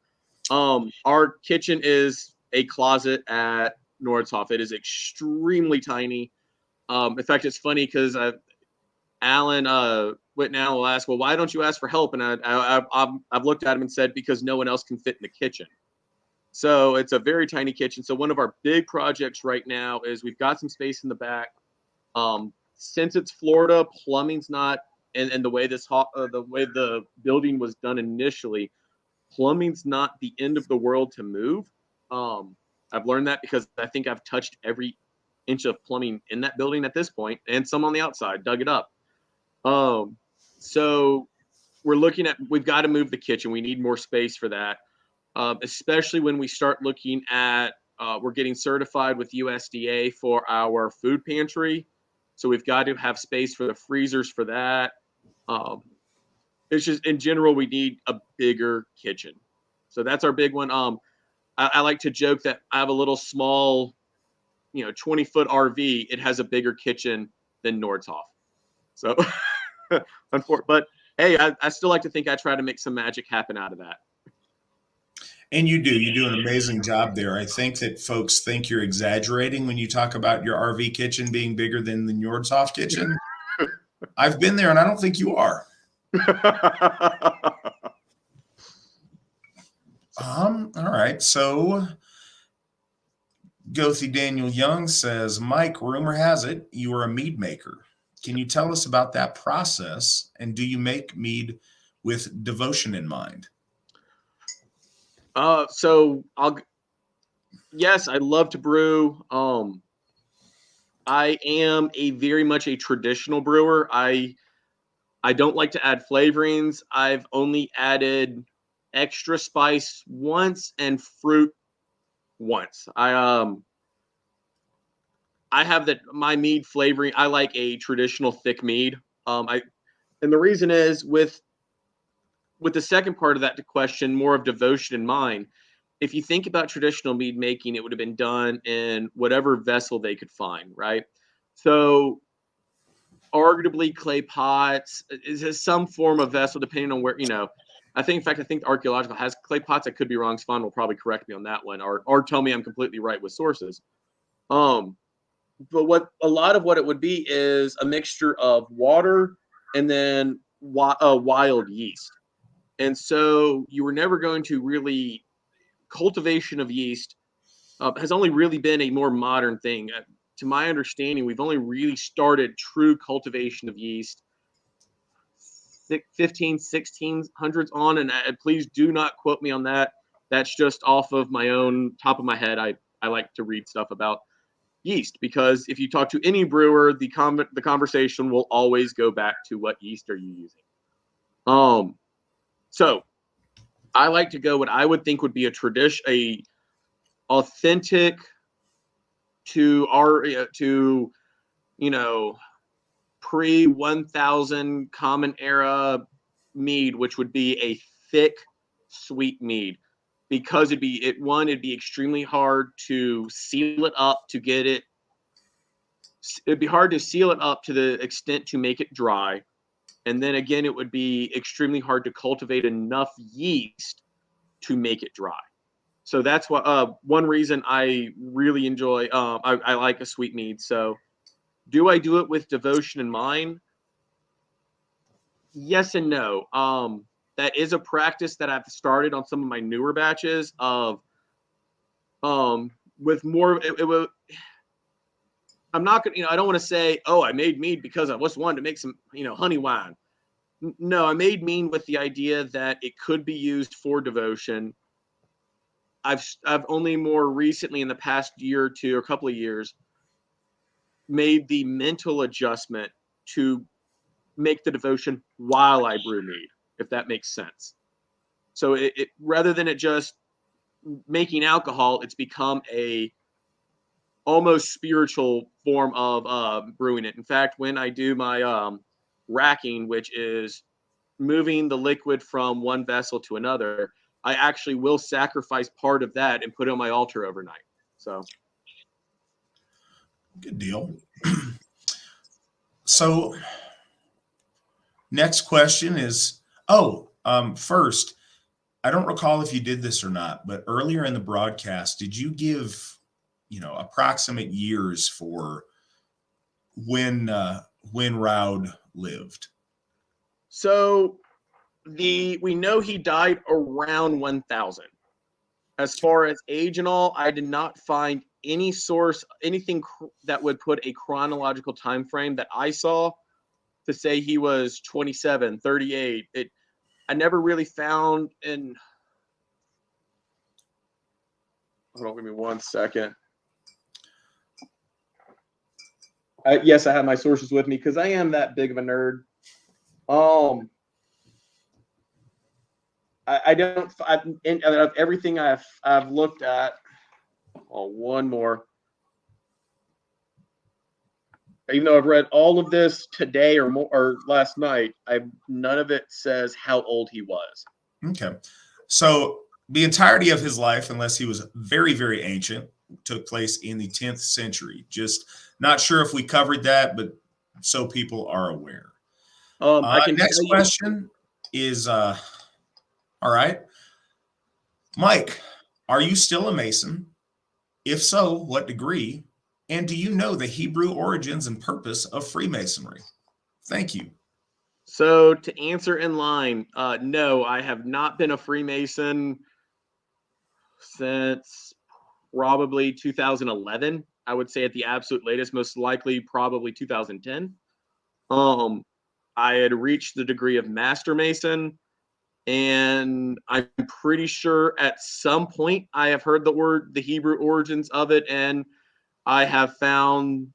Our kitchen is a closet at Nordshof. It is extremely tiny. In fact, it's funny because Alan Whitnell will ask, well, why don't you ask for help? And I've looked at him and said, because no one else can fit in the kitchen. So it's a very tiny kitchen. So one of our big projects right now is we've got some space in the back. Since it's Florida, plumbing's not, and the way the way the building was done initially, plumbing's not the end of the world to move. I've learned that because I think I've touched every inch of plumbing in that building at this point, and some on the outside, dug it up. So we've got to move the kitchen. We need more space for that, especially when we start looking at, we're getting certified with USDA for our food pantry. So we've got to have space for the freezers for that. It's just, in general, we need a bigger kitchen. So that's our big one. I like to joke that I have a little small, 20-foot RV. It has a bigger kitchen than Nordshof. So, but hey, I still like to think I try to make some magic happen out of that. And you do an amazing job there. I think that folks think you're exaggerating when you talk about your RV kitchen being bigger than the Nordshof kitchen. I've been there, and I don't think you are. All right. So Gothy Daniel Young says, Mike, rumor has it you are a mead maker. Can you tell us about that process? And do you make mead with devotion in mind? Yes, I love to brew. I am very much a traditional brewer. I don't like to add flavorings. I've only added extra spice once and fruit once. I have my mead flavoring. I like a traditional thick mead. And the reason is with the second part of that question, more of devotion in mind. If you think about traditional mead making, it would have been done in whatever vessel they could find, right? So arguably clay pots is some form of vessel, depending on where, I think the archaeological has clay pots. I could be wrong. Svan will probably correct me on that one, or tell me I'm completely right with sources. But a lot of what it would be is a mixture of water and then wild yeast. And so you were never going to really, cultivation of yeast has only really been a more modern thing. To my understanding, we've only really started true cultivation of yeast 15, 1600s on, and please do not quote me on that. That's just off of my own top of my head. I like to read stuff about yeast, because if you talk to any brewer, the conversation will always go back to what yeast are you using. So I like to go what I would think would be a authentic to pre 1000 common era mead, which would be a thick, sweet mead, because it'd be extremely hard to seal it up to get it. It'd be hard to seal it up to the extent to make it dry. And then again, it would be extremely hard to cultivate enough yeast to make it dry. So that's what one reason I really enjoy. I like a sweet mead. So, do I do it with devotion in mind? Yes and no. That is a practice that I've started on some of my newer batches of with more. I'm not gonna, I don't want to say, oh, I made mead because I just wanted to make some, honey wine. No, I made mead with the idea that it could be used for devotion. I've only more recently in the past year or two, or a couple of years, made the mental adjustment to make the devotion while I brew mead, if that makes sense. So it rather than it just making alcohol, it's become a almost spiritual form of brewing it. In fact, when I do my racking, which is moving the liquid from one vessel to another, I actually will sacrifice part of that and put it on my altar overnight. So, good deal. So, next question is, first, I don't recall if you did this or not, but earlier in the broadcast, did you give, approximate years for when Raud lived? So we know he died around 1000. As far as age and all, I did not find any source, anything that would put a chronological time frame that I saw to say he was 27, 38. I never really found in. Hold on, give me 1 second. Yes, I have my sources with me because I am that big of a nerd. I don't. Of everything I've looked at. Oh, one more. Even though I've read all of this today or more or last night, none of it says how old he was. Okay, so the entirety of his life, unless he was very, very ancient, took place in the 10th century. Just not sure if we covered that, but so people are aware. I can. Next question is, all right, Mike, are you still a Mason? If so, what degree? And do you know the Hebrew origins and purpose of Freemasonry? Thank you. So to answer in line, no, I have not been a Freemason since probably 2011. I would say at the absolute latest, most likely probably 2010. I had reached the degree of Master Mason, and I'm pretty sure at some point I have heard the Hebrew origins of it, and I have found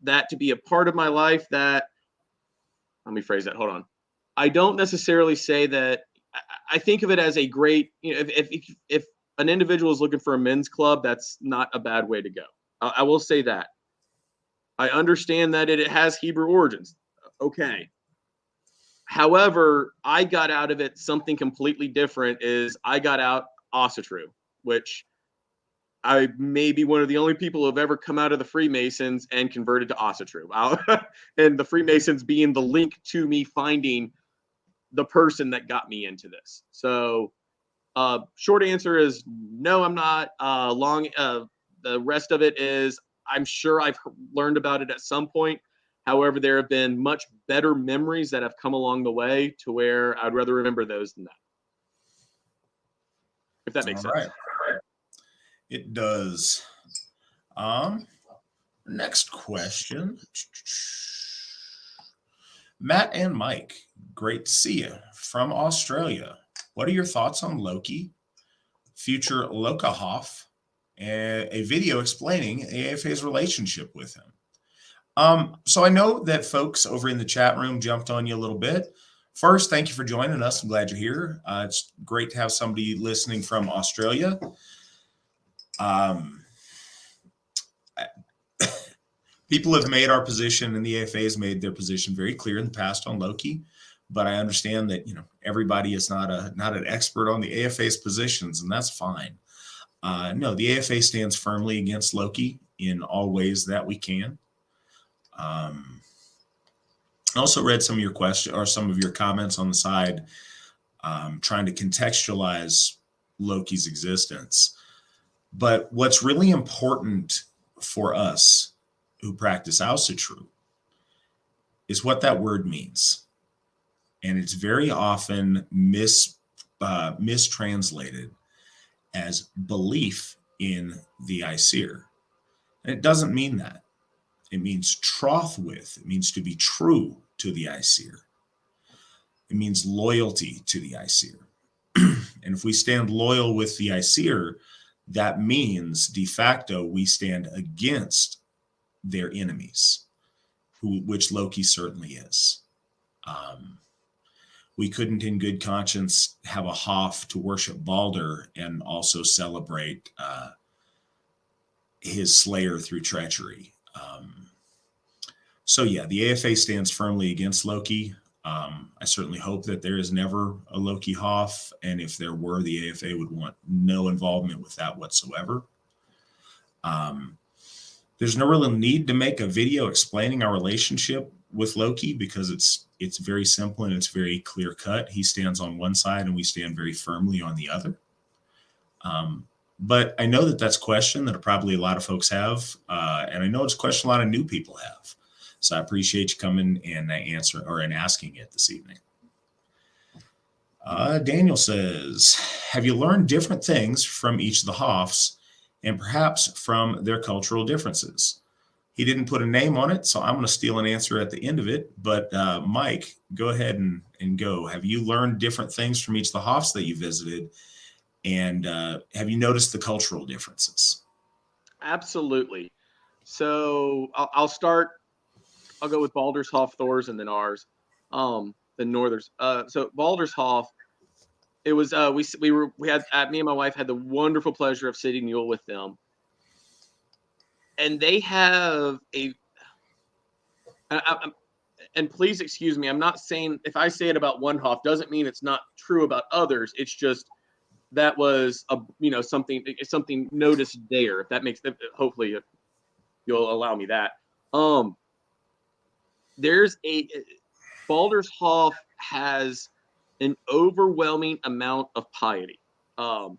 that to be a part of my life that, let me phrase that, hold on. I don't necessarily say that. I think of it as a great, if an individual is looking for a men's club, that's not a bad way to go. I will say that. I understand that it has Hebrew origins. Okay. However, I got out of it something completely different. Is I got out Asatru, which I may be one of the only people who have ever come out of the Freemasons and converted to Asatru. And the Freemasons being the link to me finding the person that got me into this. So short answer is no, I'm not. The rest of it is I'm sure I've learned about it at some point. However, there have been much better memories that have come along the way to where I'd rather remember those than that. If that makes sense. Right. It does. Next question. Matt and Mike, great to see you from Australia. What are your thoughts on Loki, future Lokahoff, and a video explaining AFA's relationship with him? So I know that folks over in the chat room jumped on you a little bit. First, thank you for joining us. I'm glad you're here. It's great to have somebody listening from Australia. People have made our position, and the AFA has made their position very clear in the past on Loki. But I understand that everybody is not an expert on the AFA's positions, and that's fine. No, the AFA stands firmly against Loki in all ways that we can. I also read some of your questions or some of your comments on the side, trying to contextualize Loki's existence. But what's really important for us who practice Asatru is what that word means. And it's very often mistranslated as belief in the Aesir. And it doesn't mean that. It means troth with. It means to be true to the Aesir. It means loyalty to the Aesir. And if we stand loyal with the Aesir, that means de facto we stand against their enemies, which Loki certainly is. We couldn't in good conscience have a Hoff to worship Balder and also celebrate his slayer through treachery. So yeah, the AFA stands firmly against Loki. I certainly hope that there is never a Loki Hoff, and if there were, the AFA would want no involvement with that whatsoever. There's no real need to make a video explaining our relationship with Loki because it's very simple and it's very clear cut. He stands on one side and we stand very firmly on the other. But I know that that's a question that probably a lot of folks have, and I know it's a question a lot of new people have. So I appreciate you coming and asking it this evening. Daniel says, have you learned different things from each of the Hoffs and perhaps from their cultural differences? He didn't put a name on it, so I'm going to steal an answer at the end of it. But Mike, go ahead and go. Have you learned different things from each of the Hoffs that you visited? And have you noticed the cultural differences? Absolutely. So I'll start. I'll go with Baldur's Hoff, Thor's, and then ours, the Northers. So Baldur's Hoff, it was me and my wife had the wonderful pleasure of sitting mule with them, and they have and please excuse me, I'm not saying if I say it about one Hoff doesn't mean it's not true about others. It's just that was something noticed there. If that makes, hopefully you'll allow me that. There's Baldur's Hoff has an overwhelming amount of piety. And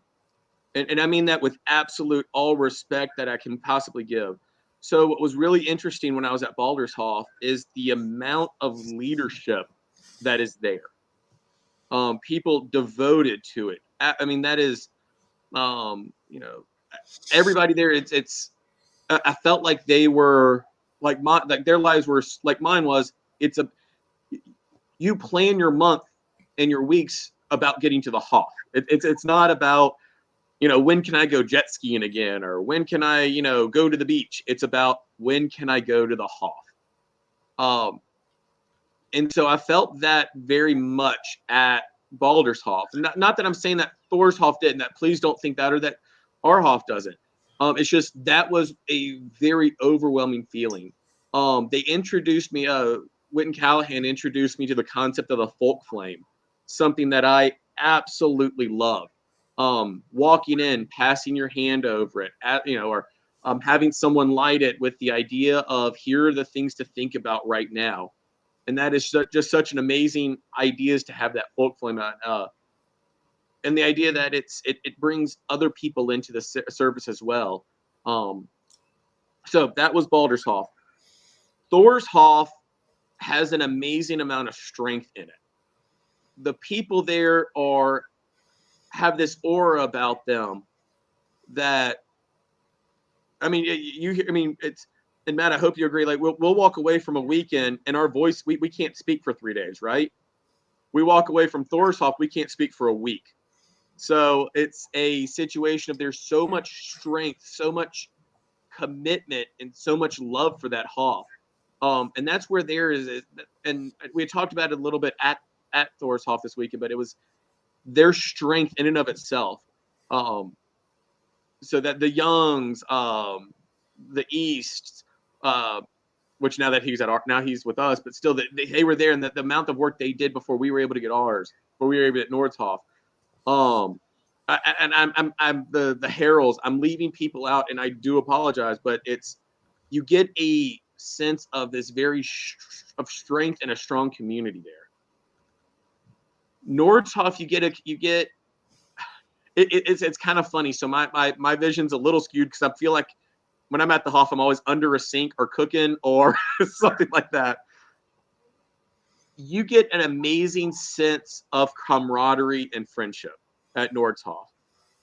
I mean that with absolute all respect that I can possibly give. So what was really interesting when I was at Baldur's Hoff is the amount of leadership that is there. People devoted to it. I mean, that is, everybody there. I felt like they were like their lives were like mine was. You plan your month and your weeks about getting to the Hoff. It's not about, when can I go jet skiing again, or when can I, go to the beach. It's about when can I go to the Hoff. And so I felt that very much at Baldur's Hoff. Not that I'm saying that Thor's Hoff didn't. That please don't think that, or that our Hoff doesn't. It's just that was a very overwhelming feeling. They introduced me. Witten Callahan introduced me to the concept of a folk flame, something that I absolutely love. Walking in, passing your hand over it, or having someone light it with the idea of here are the things to think about right now. And that is just such an amazing idea to have that folk flame. And the idea that it brings other people into the service as well. So that was Baldur's Hoff. Thor's Hoff has an amazing amount of strength in it. The people there have this aura about them that, I mean, it's, and Matt, I hope you agree. Like we'll walk away from a weekend and our voice, we can't speak for 3 days, right? We walk away from Thor's Hoff, we can't speak for a week. So it's a situation of there's so much strength, so much commitment, and so much love for that Hoff. And that's where there is, and we had talked about it a little bit at Thor's Hoff this weekend, but it was their strength in and of itself. So that the Youngs, the East, which now that he's with us, but still they were there, and the amount of work they did before we were able to get ours, before we were able to get Nord's Hoff. I'm the heralds. I'm leaving people out, and I do apologize, but you get a sense of this very of strength and a strong community there. Nord's Hoff, you get it's kind of funny. So my vision's a little skewed because I feel like when I'm at the Hoff, I'm always under a sink or cooking or something like that. You get an amazing sense of camaraderie and friendship at Nordshof.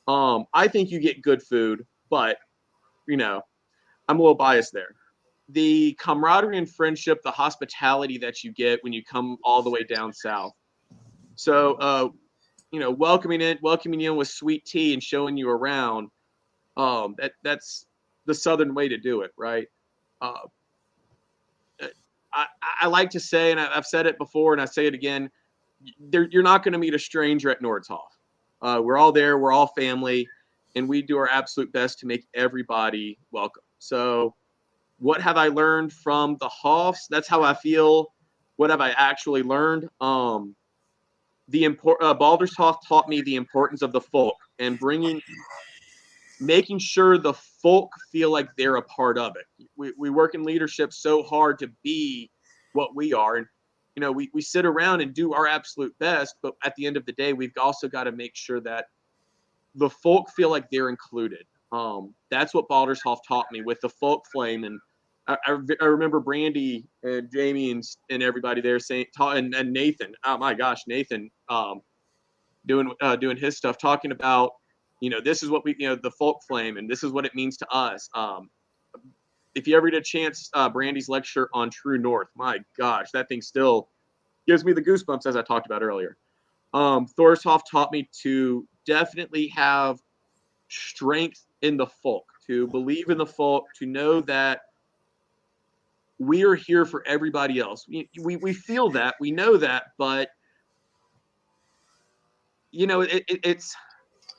I think you get good food, but I'm a little biased there. The camaraderie and friendship, the hospitality that you get when you come all the way down south. So, welcoming you in with sweet tea and showing you around. That's the Southern way to do it, right? Uh, I like to say, and I've said it before, and I say it again, you're not going to meet a stranger at Nordshof. We're all there. We're all family, and we do our absolute best to make everybody welcome. So what have I learned from the Hoffs? That's how I feel. What have I actually learned? Baldershof taught me the importance of the folk and making sure the folk feel like they're a part of it. We work in leadership so hard to be what we are. And, we sit around and do our absolute best, but at the end of the day, we've also got to make sure that the folk feel like they're included. That's what Baldershof taught me with the folk flame. And I remember Brandy and Jamie and everybody there saying, and Nathan, oh my gosh, Nathan, doing his stuff, talking about, this is what the folk flame, and this is what it means to us. If you ever get a chance, Brandy's lecture on True North, my gosh, that thing still gives me the goosebumps, as I talked about earlier. Thorshoff taught me to definitely have strength in the folk, to believe in the folk, to know that we are here for everybody else. We feel that, we know that, but it's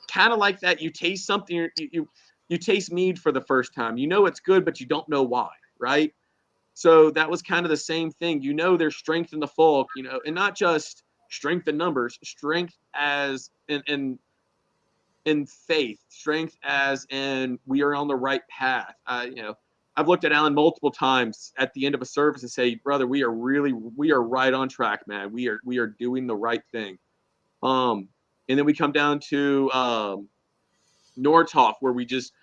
kind of like that. You taste something, you taste mead for the first time. You know it's good, but you don't know why, right? So that was kind of the same thing. There's strength in the folk, and not just strength in numbers, strength as in faith, strength as in we are on the right path. I've looked at Alan multiple times at the end of a service and say, brother, we are right on track, man. We are doing the right thing. And then we come down to Nordhoff, where we just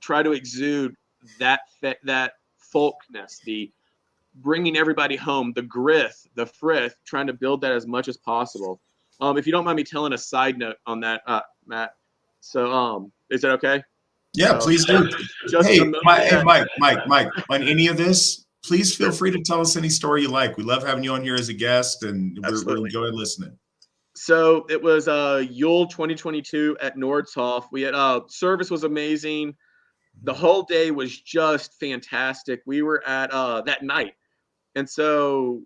try to exude that folkness, the bringing everybody home, the grith, the frith, trying to build that as much as possible. If you don't mind me telling a side note on that, Matt. So, is it okay? Yeah, please do. Just Hey, Mike, on any of this, please feel free to tell us any story you like. We love having you on here as a guest, and we're enjoying listening. So it was Yule 2022 at Nordshof. We had service was amazing. The whole day was just fantastic. We were at that night, and so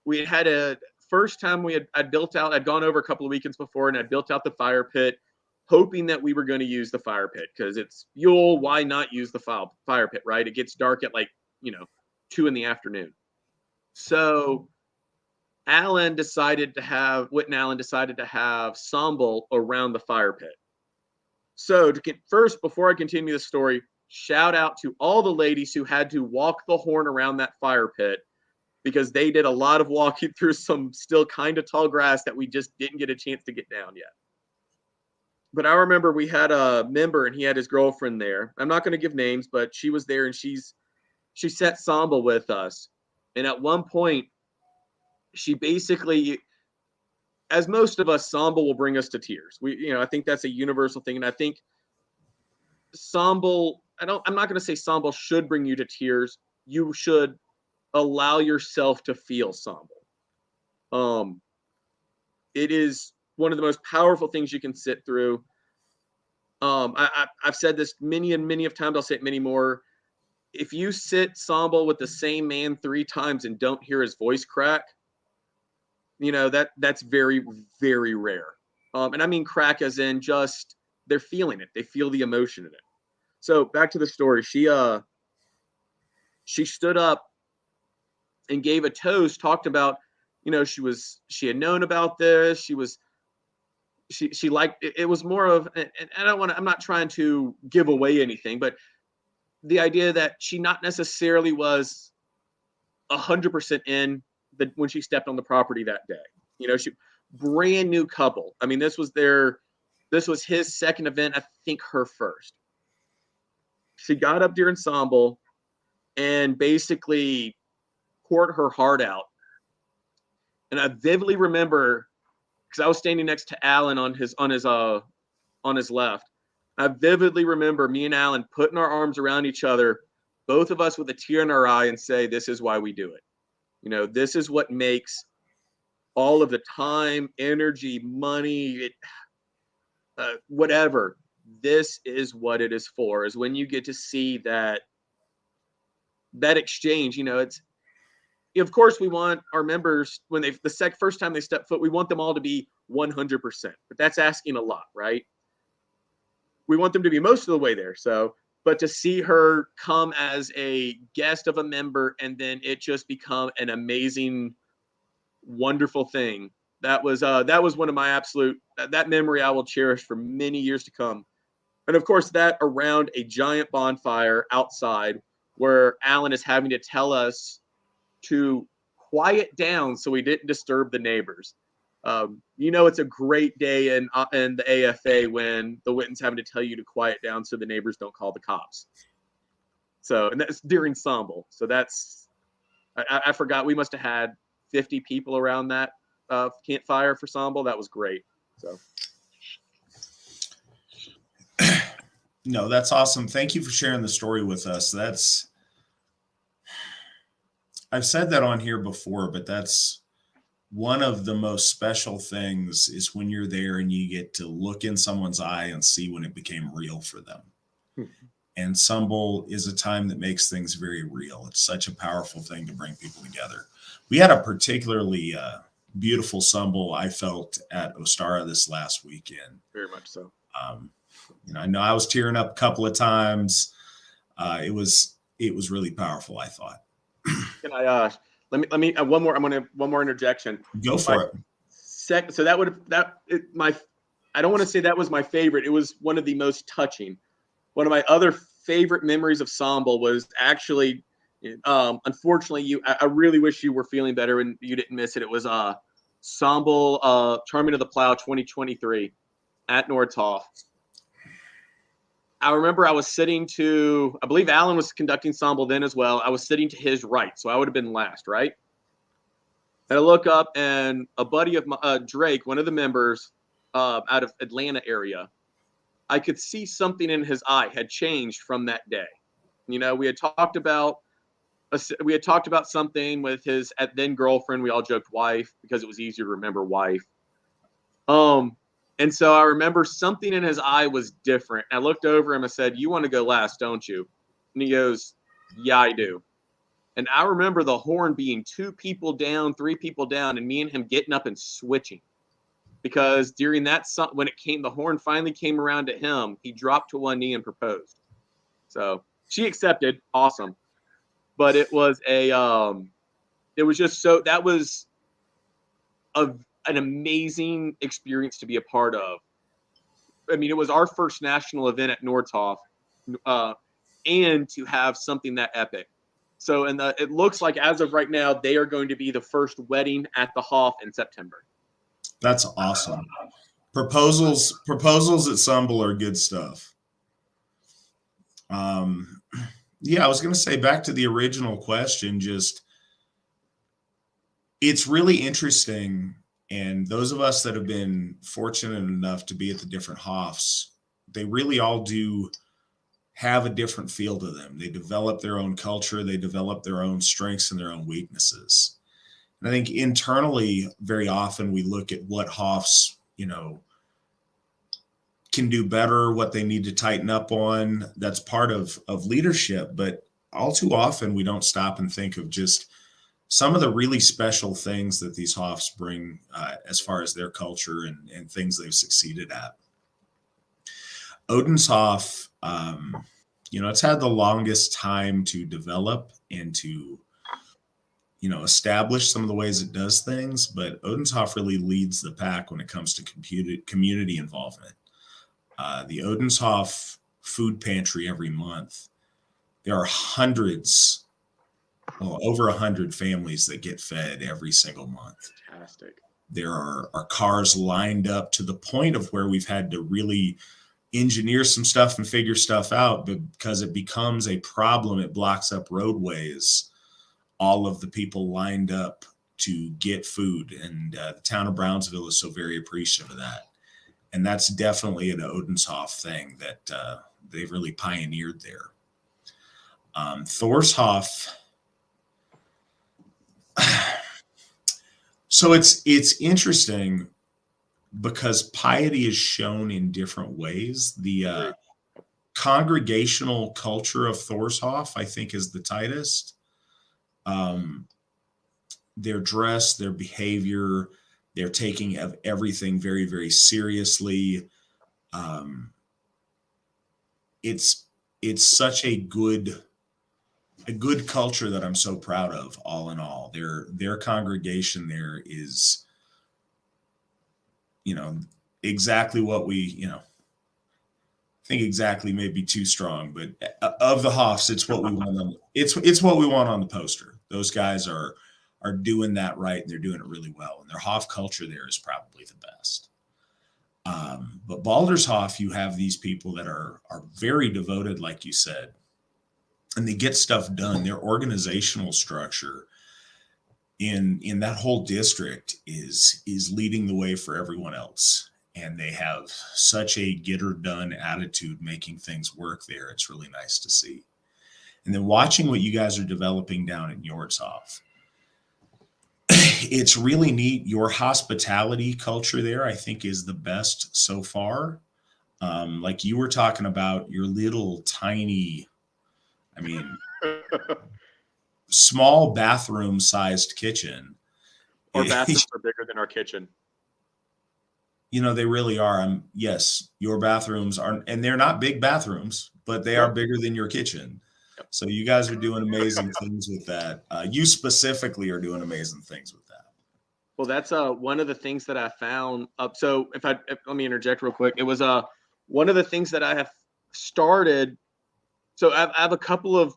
we had a first time I'd gone over a couple of weekends before, and I built out the fire pit, hoping that we were going to use the fire pit because it's Yule. Why not use the fire pit, right? It gets dark at 2 p.m. So Whit and Alan decided to have sambal around the fire pit. So before I continue the story, shout out to all the ladies who had to walk the horn around that fire pit because they did a lot of walking through some still kind of tall grass that we just didn't get a chance to get down yet. But I remember we had a member and he had his girlfriend there. I'm not going to give names, but she was there and she set sambal with us. And at one point, she basically, as most of us, sambal will bring us to tears. I think that's a universal thing. And I think sambal, I'm not going to say sambal should bring you to tears. You should allow yourself to feel sambal. It is one of the most powerful things you can sit through. I've said this many and many of times. I'll say it many more. If you sit sambal with the same man 3 times and don't hear his voice crack, that's very, very rare. And I mean crack as in just they're feeling it. They feel the emotion in it. So back to the story. She stood up and gave a toast, talked about, she had known about this. She liked it. It was more of, and I'm not trying to give away anything, but the idea that she not necessarily was 100% in when she stepped on the property that day. She brand new couple. I mean, this was their This was his second event, I think her first. She got up during ensemble and basically poured her heart out. And I vividly remember, because I was standing next to Alan on his left. I vividly remember me and Alan putting our arms around each other, both of us with a tear in our eye, and say, "This is why we do it. You know, this is what makes all of the time, energy, money, whatever. This is what it is for. Is when you get to see that exchange. You know, it's, of course, we want our members, when they first time they step foot, we want them all to be 100%, but that's asking a lot, right? We want them to be most of the way there. So, but to see her come as a guest of a member and then it just become an amazing, wonderful thing. That was one of my absolute, that memory I will cherish for many years to come. And of course, that around a giant bonfire outside where Alan is having to tell us to quiet down so we didn't disturb the neighbors. You know, it's a great day in the AFA when the Witten's having to tell you to quiet down so the neighbors don't call the cops. So, and that's during ensemble. So that's, I forgot, we must have had 50 people around that campfire for ensemble. That was great. So. No, that's awesome. Thank you for sharing the story with us. I've said that on here before, but that's one of the most special things is when you're there and you get to look in someone's eye and see when it became real for them. And ensemble is a time that makes things very real. It's such a powerful thing to bring people together. We had a particularly beautiful ensemble, I felt, at Ostara this last weekend. Very much so. You know, I know I was tearing up a couple of times. It was really powerful, I thought. Can I let me one more interjection. Go for it. So I don't want to say that was my favorite. It was one of the most touching. One of my other favorite memories of ensemble was actually, unfortunately, I really wish you were feeling better and you didn't miss it. It was ensemble Charming of the Plow 2023 at Nordhoff. I remember I was sitting to, I believe Alan was conducting ensemble then as well. I was sitting to his right, so I would have been last, right? And I look up and a buddy of my, Drake, one of the members out of Atlanta area, I could see something in his eye had changed from that day. You know, we had talked about something with his then girlfriend. We all joked wife because it was easier to remember wife. And so I remember something in his eye was different. I looked over him and I said, "You want to go last, don't you?" And he goes, "Yeah, I do." And I remember the horn being 2 people down, 3 people down, and me and him getting up and switching. Because during that, when the horn finally came around to him, he dropped to one knee and proposed. So she accepted. Awesome. But it was that was an amazing experience to be a part of. I mean, it was our first national event at Nordhoff, and to have something that epic. So, it looks like as of right now, they are going to be the first wedding at the Hoff in September. That's awesome. Proposals at ensemble are good stuff. Yeah, I was going to say, back to the original question, just, it's really interesting. And those of us that have been fortunate enough to be at the different Hoffs, they really all do have a different feel to them. They develop their own culture. They develop their own strengths and their own weaknesses. And I think internally, very often we look at what Hoffs, you know, can do better, what they need to tighten up on. That's part of leadership. But all too often, we don't stop and think of just some of the really special things that these Hoffs bring as far as their culture and things they've succeeded at. Odenshoff, you know, it's had the longest time to develop and to, you know, establish some of the ways it does things, but Odenshoff really leads the pack when it comes to community involvement. The Odenshoff food pantry every month, there are over 100 families that get fed every single month. Fantastic. There are cars lined up to the point of where we've had to really engineer some stuff and figure stuff out, because it becomes a problem. It blocks up roadways. All of the people lined up to get food, and the town of Brownsville is so very appreciative of that. And that's definitely an Odenshof thing that they've really pioneered there. Thorshof. So it's interesting because piety is shown in different ways. The congregational culture of Thorshof, I think, is the tightest. Their dress, their behavior, they're taking everything very, very seriously. It's such a good culture that I'm so proud of. All in all, their congregation there is, exactly what we, I think exactly may be too strong, but of the Hoffs, it's what we want. It's what we want on the poster. Those guys are doing that right, and they're doing it really well. And their Hoff culture there is probably the best. But Baldershof, you have these people that are very devoted, like you said, and they get stuff done. Their organizational structure in that whole district is leading the way for everyone else. And they have such a get her done attitude, making things work there. It's really nice to see. And then watching what you guys are developing down in Yortshof, it's really neat. Your hospitality culture there, I think, is the best so far. Like you were talking about your little tiny, small bathroom sized kitchen. Our bathrooms are bigger than our kitchen. They really are. Yes, your bathrooms are, and they're not big bathrooms, but they are bigger than your kitchen. Yep. So you guys are doing amazing things with that. You specifically are doing amazing things with that. Well, that's one of the things that I found. So let me interject real quick. It was one of the things that I have started. So I have a couple of.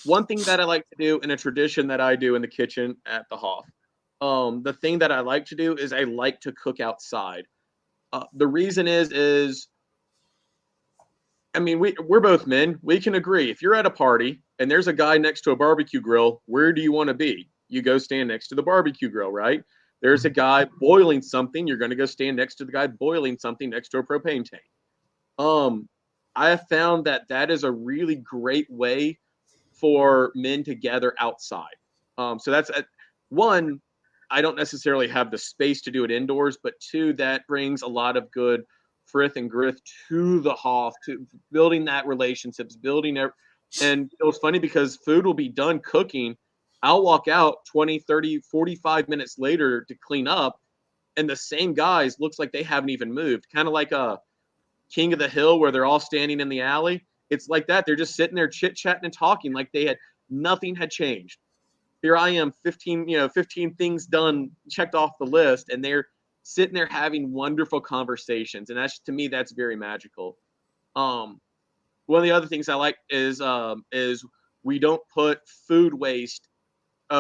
One thing that I like to do, and a tradition that I do in the kitchen at the Hoff. The thing that I like to do is I like to cook outside. The reason is we're both men. We can agree. If you're at a party and there's a guy next to a barbecue grill, where do you want to be? You go stand next to the barbecue grill, right? There's a guy boiling something. You're going to go stand next to the guy boiling something next to a propane tank. I have found that is a really great way for men to gather outside. So that's one. I don't necessarily have the space to do it indoors, but two, that brings a lot of good frith and grith to the Hoff, to building that relationships, and it was funny because food will be done cooking. I'll walk out 20, 30, 45 minutes later to clean up, and the same guys looks like they haven't even moved. Kind of like a King of the Hill where they're all standing in the alley. It's like that. They're just sitting there chit-chatting and talking like nothing had changed. Here I am, 15 things done, checked off the list, and they're sitting there having wonderful conversations. And to me, that's very magical. One of the other things I like is we don't put food waste.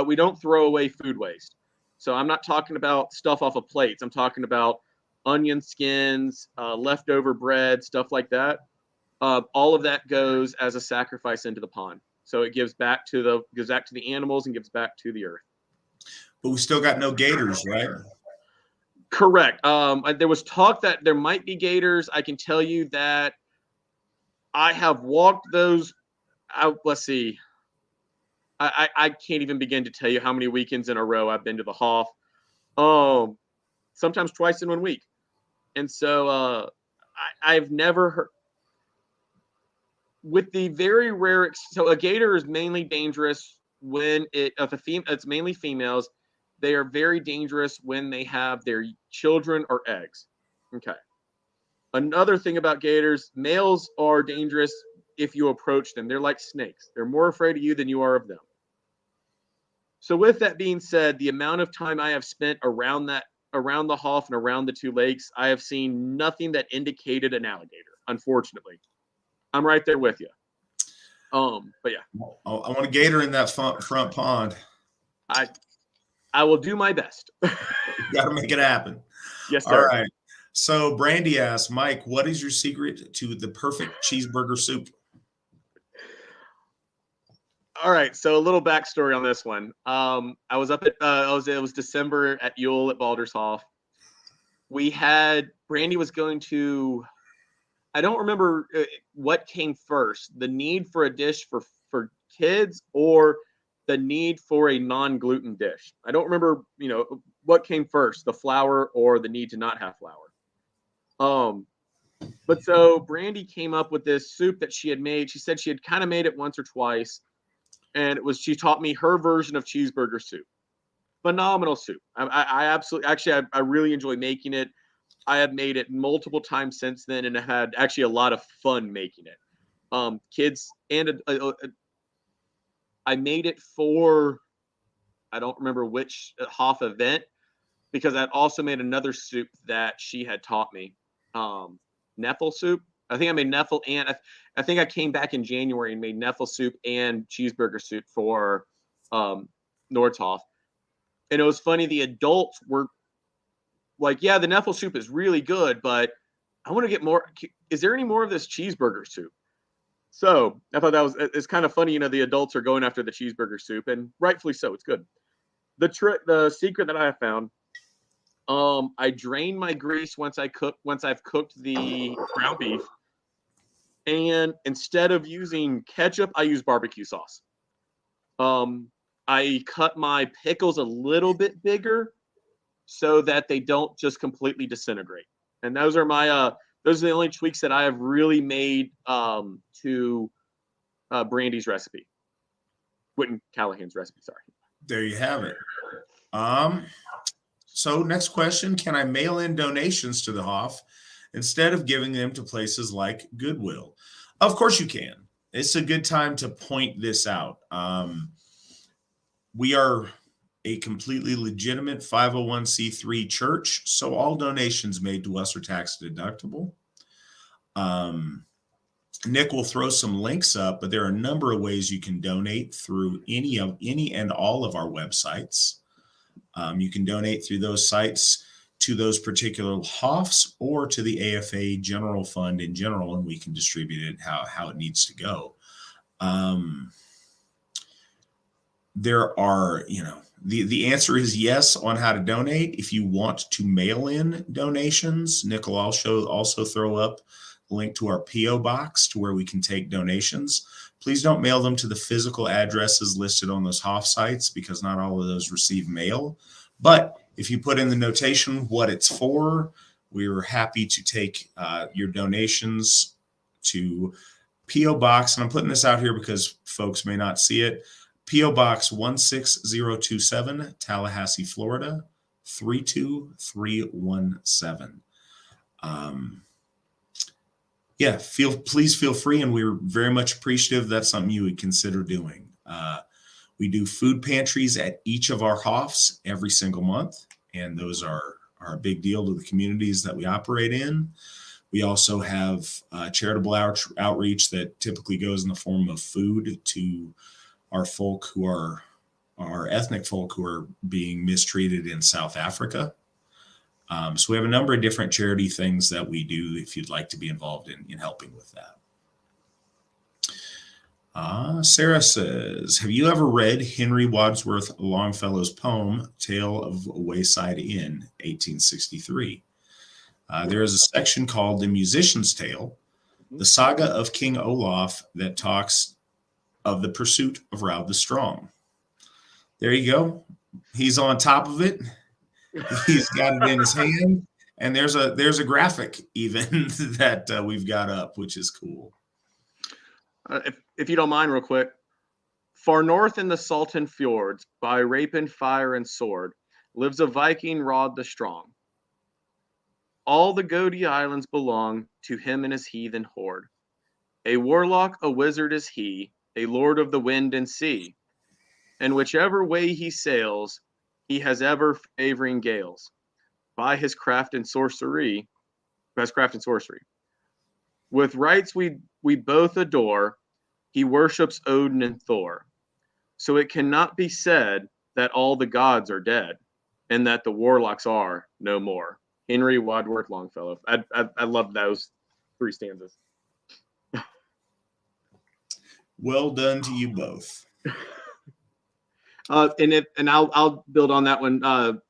We don't throw away food waste. So I'm not talking about stuff off of plates. I'm talking about onion skins, leftover bread, stuff like that. All of that goes as a sacrifice into the pond. So it gives back to the animals and gives back to the earth. But we still got no gators, right? Correct. There was talk that there might be gators. I can tell you that I have walked those out. Let's see. I can't even begin to tell you how many weekends in a row I've been to the Hoff. Sometimes twice in 1 week. And so I've never heard. With the very rare, so a gator is mainly dangerous when it's mainly females. They are very dangerous when they have their children or eggs. Okay. Another thing about gators, males are dangerous if you approach them. They're like snakes. They're more afraid of you than you are of them. So with that being said, the amount of time I have spent around the Hoff and around the two lakes, I have seen nothing that indicated an alligator, unfortunately. I'm right there with you. But yeah. I want a gator in that front pond. I will do my best. Got to make it happen. Yes, All sir. right. So Brandy asks, Mike, what is your secret to the perfect cheeseburger soup? All right, so a little backstory on this one. I was up at it was December at Yule at Baldershoff. We had Brandy was going to. I don't remember what came first: the need for a dish for kids or the need for a non-gluten dish. I don't remember, what came first: the flour or the need to not have flour. But so Brandy came up with this soup that she had made. She said she had kind of made it once or twice, and she taught me her version of cheeseburger soup. Phenomenal soup. I absolutely, actually, I really enjoy making it. I have made it multiple times since then, and I had actually a lot of fun making it. Kids and I made it for, I don't remember which Hoff event, because I'd also made another soup that she had taught me. Neffel soup. I think I made Neffel, and I think I came back in January and made Neffel soup and cheeseburger soup for Nordhoff. And it was funny, the adults were like, yeah, the Neffel soup is really good, but I want to get more. Is there any more of this cheeseburger soup? So I thought it's kind of funny, the adults are going after the cheeseburger soup, and rightfully so. It's good. The secret that I have found, I drain my grease once I've cooked the ground beef, and instead of using ketchup, I use barbecue sauce. I cut my pickles a little bit bigger so that they don't just completely disintegrate. And those are the only tweaks that I have really made to Brandy's recipe. Whitten Callahan's recipe, sorry. There you have it. So next question, can I mail in donations to the Hoff instead of giving them to places like Goodwill? Of course you can. It's a good time to point this out. We are a completely legitimate 501c3 church, so all donations made to us are tax deductible. Nick will throw some links up, but there are a number of ways you can donate through any and all of our websites. You can donate through those sites to those particular Hoffs or to the AFA General Fund in general, and we can distribute it how it needs to go. There are, the answer is yes on how to donate. If you want to mail in donations, Nick will also throw up a link to our P.O. box to where we can take donations. Please don't mail them to the physical addresses listed on those Hoff sites, because not all of those receive mail. But if you put in the notation what it's for, we're happy to take your donations to P.O. Box. And I'm putting this out here because folks may not see it. P.O. Box 16027, Tallahassee, Florida, 32317. Please feel free, and we're very much appreciative. That's something you would consider doing. We do food pantries at each of our Hoffs every single month, and those are a big deal to the communities that we operate in. We also have charitable outreach that typically goes in the form of food to our folk who are our ethnic folk who are being mistreated in South Africa. So we have a number of different charity things that we do if you'd like to be involved in helping with that. Sarah says, have you ever read Henry Wadsworth Longfellow's poem, Tale of a Wayside Inn, 1863? There is a section called The Musician's Tale, the saga of King Olaf, that talks of the pursuit of Raud the Strong. There you go. He's on top of it. He's got it in his hand, and there's a graphic even that we've got up, which is cool. If you don't mind, real quick, far north in the Salton fjords, by rapine, fire, and sword, lives a Viking, Raud the Strong. All the Godi Islands belong to him and his heathen horde. A warlock, a wizard is he, a lord of the wind and sea. And whichever way he sails, he has ever favoring gales. By his craft and sorcery. With rites we both adore, he worships Odin and Thor. So it cannot be said that all the gods are dead and that the warlocks are no more. Henry Wadsworth Longfellow. I love those 3 stanzas. Well done to you both. And I'll build on that one.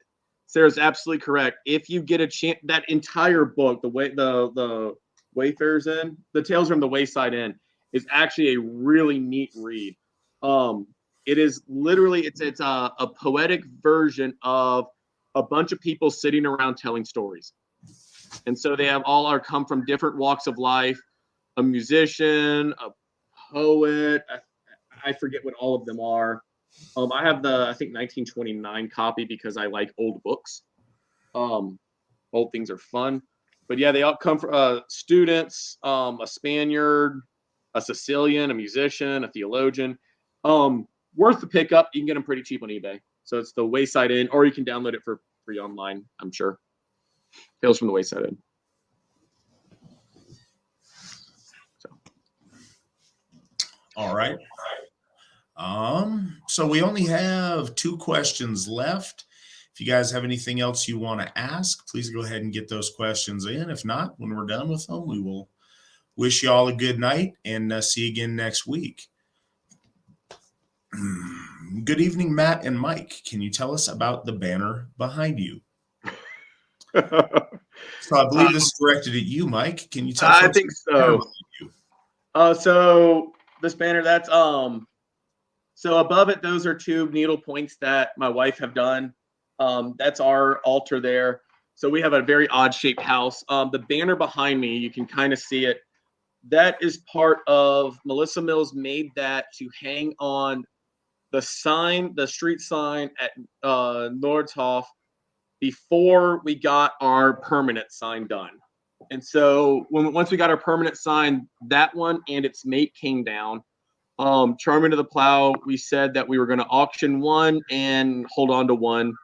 Sarah's absolutely correct. If you get a chance, that entire book, the Wayfarer's Inn, the Tales from the Wayside Inn, is actually a really neat read. It is literally it's a poetic version of a bunch of people sitting around telling stories, and so they have all come from different walks of life. A musician, a poet. I forget what all of them are. I have the, I think, 1929 copy because I like old books. Old things are fun. But yeah, they all come from students, a Spaniard, a Sicilian, a musician, a theologian. Worth the pickup. You can get them pretty cheap on eBay. So it's the Wayside Inn, or you can download it for free online, I'm sure. Tales from the Wayside Inn. So. All right. So we only have 2 questions left. If you guys have anything else you want to ask, please go ahead and get those questions in. If not, when we're done with them, we will wish you all a good night and see you again next week. Good evening, Matt and Mike. Can you tell us about the banner behind you? So I believe this is directed at you, Mike. Can you tell us? I think so. So this banner, that's so above it, those are 2 needle points that my wife have done. That's our altar there. So we have a very odd shaped house. The banner behind me, you can kind of see it. That is part of, Melissa Mills made that to hang on the sign, the street sign at Nordhoff before we got our permanent sign done. And so once we got our permanent sign, that one and its mate came down. Charming to the Plow, we said that we were going to auction one and hold on to one.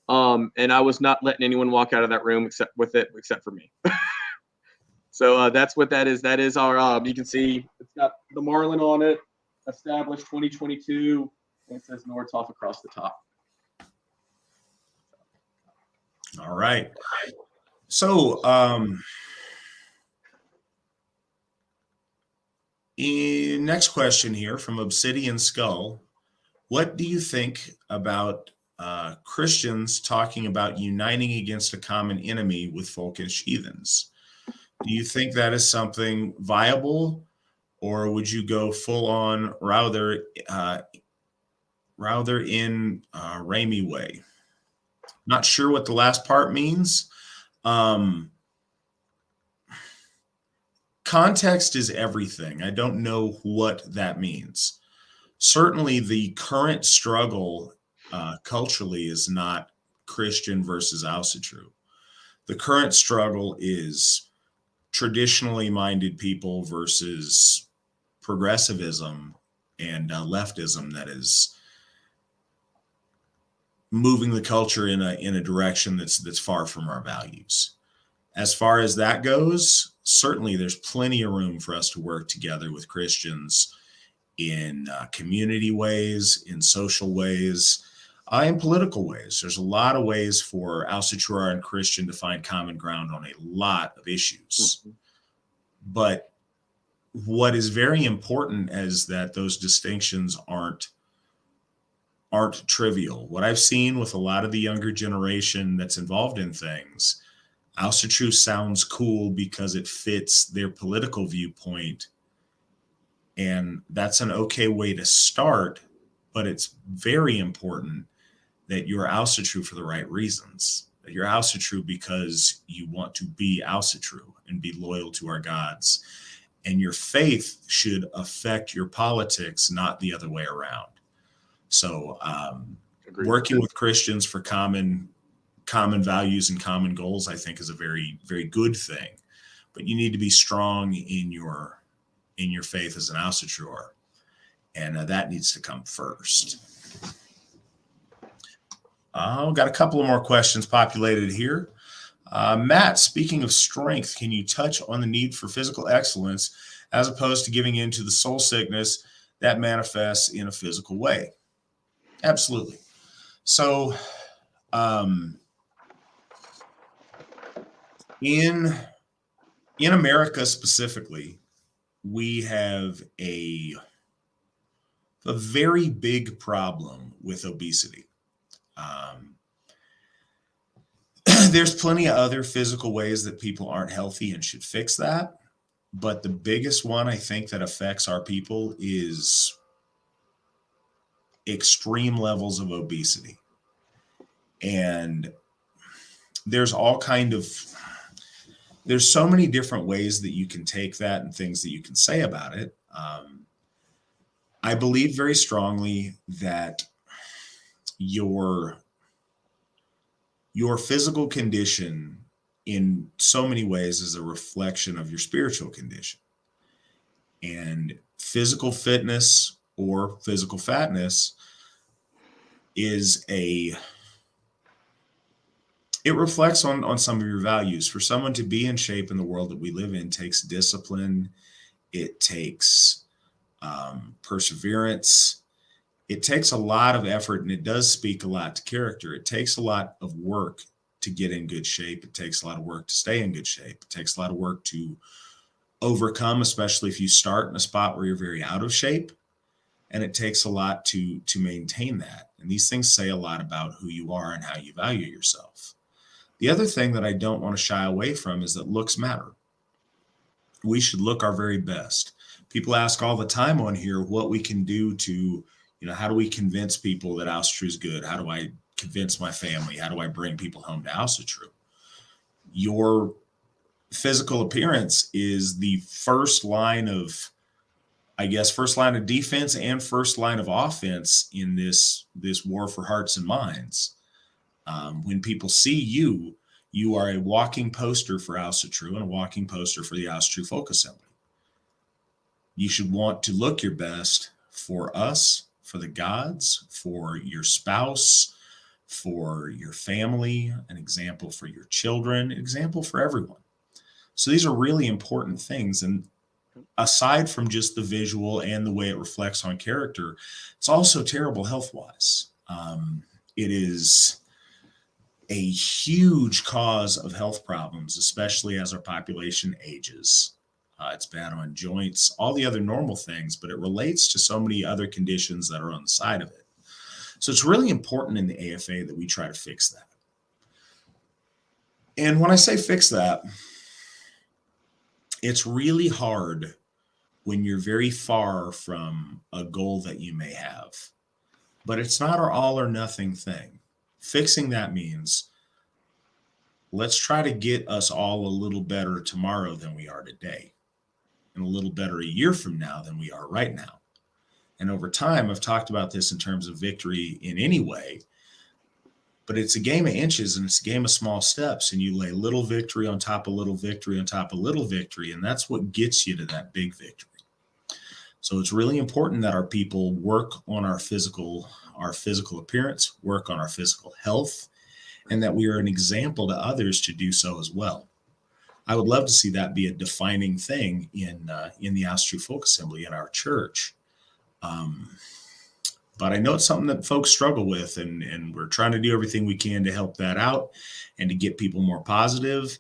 And I was not letting anyone walk out of that room except for me. So that's what that is. That is our, you can see it's got the Marlin on it, established 2022, and it says Nordhoff across the top. All right. So, next question here from Obsidian Skull. What do you think about Christians talking about uniting against a common enemy with folkish heathens? Do you think that is something viable, or would you go full on rather in Ramey way? Not sure what the last part means. Context is everything. I don't know what that means. Certainly the current struggle culturally is not Christian versus Asatru. The current struggle is traditionally minded people versus progressivism and leftism that is moving the culture in a direction that's far from our values. As far as that goes, certainly there's plenty of room for us to work together with Christians in community ways, in social ways, in political ways. There's a lot of ways for Asatru and Christian to find common ground on a lot of issues. Mm-hmm. But what is very important is that those distinctions aren't trivial. What I've seen with a lot of the younger generation that's involved in things, Asatru sounds cool because it fits their political viewpoint. And that's an okay way to start, but it's very important that you're Asatru for the right reasons. That you're Asatru because you want to be Asatru and be loyal to our gods. And your faith should affect your politics, not the other way around. So working with Christians for common values and common goals, I think, is a very, very good thing. But you need to be strong in your faith as an Asatru, and that needs to come first. Got a couple of more questions populated here. Matt, speaking of strength, can you touch on the need for physical excellence as opposed to giving in to the soul sickness that manifests in a physical way? Absolutely. So, um, in America specifically, we have a very big problem with obesity. Um, there's plenty of other physical ways that people aren't healthy and should fix that. But the biggest one I think that affects our people is extreme levels of obesity. And there's all kind of there's so many different ways that you can take that and things that you can say about it. I believe very strongly that your physical condition in so many ways is a reflection of your spiritual condition. And physical fitness or physical fatness is it reflects on some of your values. For someone to be in shape in the world that we live in takes discipline, it takes perseverance, it takes a lot of effort, and it does speak a lot to character. It takes a lot of work to get in good shape. It takes a lot of work to stay in good shape. It takes a lot of work to overcome, especially if you start in a spot where you're very out of shape. And it takes a lot to maintain that. And these things say a lot about who you are and how you value yourself. The other thing that I don't want to shy away from is that looks matter. We should look our very best. People ask all the time on here what we can do to, how do we convince people that Asatru is good? How do I convince my family? How do I bring people home to Asatru? Your physical appearance is the first line of defense and first line of offense in this war for hearts and minds. When people see you, you are a walking poster for Asatru and a walking poster for the Asatru Folk Assembly. You should want to look your best for us, for the gods, for your spouse, for your family, an example for your children, an example for everyone. So these are really important things. And aside from just the visual and the way it reflects on character, it's also terrible health-wise. It is a huge cause of health problems, especially as our population ages. It's bad on joints, all the other normal things, but it relates to so many other conditions that are on the side of it. So it's really important in the AFA that we try to fix that. And when I say fix that, it's really hard when you're very far from a goal that you may have. But it's not an all or nothing thing. Fixing that means let's try to get us all a little better tomorrow than we are today, and a little better a year from now than we are right now. And over time, I've talked about this in terms of victory in any way, but it's a game of inches and it's a game of small steps. And you lay little victory on top of little victory on top of little victory. And that's what gets you to that big victory. So it's really important that our people work on our physical appearance, work on our physical health, and that we are an example to others to do so as well. I would love to see that be a defining thing in the Asatru Folk Assembly in our church. But I know it's something that folks struggle with, and we're trying to do everything we can to help that out and to get people more positive.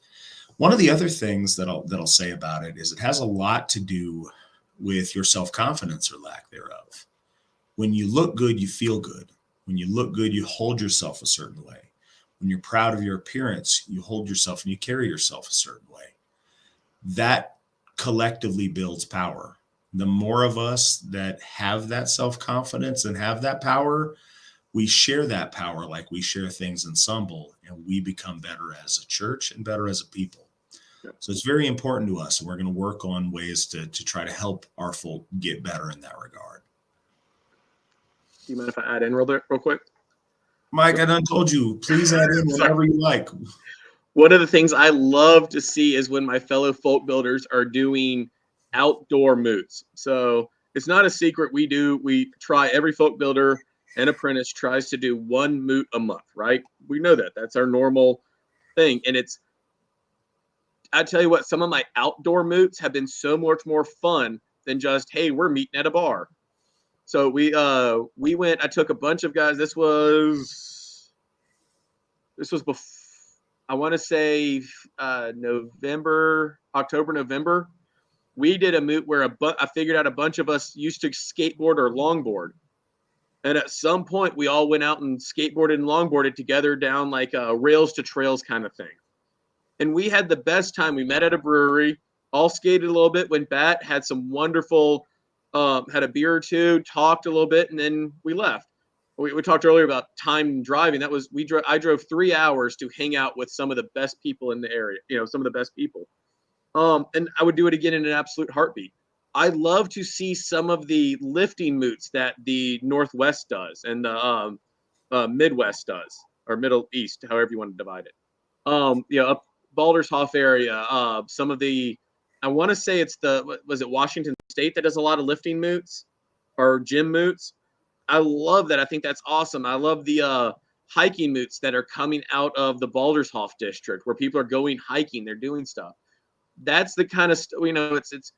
One of the other things that I'll say about it is it has a lot to do with your self-confidence or lack thereof. When you look good, you feel good. When you look good, you hold yourself a certain way. When you're proud of your appearance, you hold yourself and you carry yourself a certain way. That collectively builds power. The more of us that have that self-confidence and have that power, we share that power like we share things in Symbolism, and we become better as a church and better as a people. So it's very important to us, and we're going to work on ways to try to help our folk get better in that regard. Do you mind if I add in real quick? Mike, I done told you, please add in whatever you like. One of the things I love to see is when my fellow folk builders are doing outdoor moots. So it's not a secret. We try, every folk builder and apprentice tries to do one moot a month, right? We know that. That's our normal thing. And I tell you what, some of my outdoor moots have been so much more fun than just, hey, we're meeting at a bar. So we went, I took a bunch of guys. This was this was before, I want to say October, November. We did a moot where I figured out a bunch of us used to skateboard or longboard. And at some point, we all went out and skateboarded and longboarded together down like a rails to trails kind of thing. And we had the best time. We met at a brewery, all skated a little bit, went back, had some wonderful, had a beer or two, talked a little bit, and then we left. We talked earlier about time driving. I drove 3 hours to hang out with some of the best people in the area, some of the best people. And I would do it again in an absolute heartbeat. I love to see some of the lifting moots that the Northwest does and the Midwest does, or Middle East, however you want to divide it. Up Baldershoff area, some of the, I want to say it's was it Washington State that does a lot of lifting moots or gym moots. I love that. I think that's awesome. I love the hiking moots that are coming out of the Baldershoff district where people are going hiking. They're doing stuff. That's the kind of it's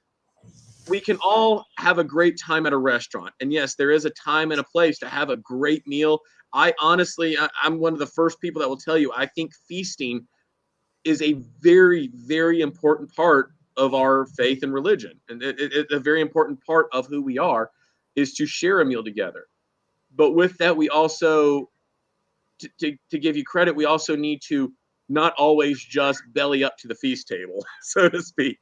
we can all have a great time at a restaurant. And yes, there is a time and a place to have a great meal. I'm one of the first people that will tell you, I think feasting is a very, very important part of our faith and religion. And a very important part of who we are is to share a meal together. But with that, we also, to give you credit, we also need to not always just belly up to the feast table, so to speak.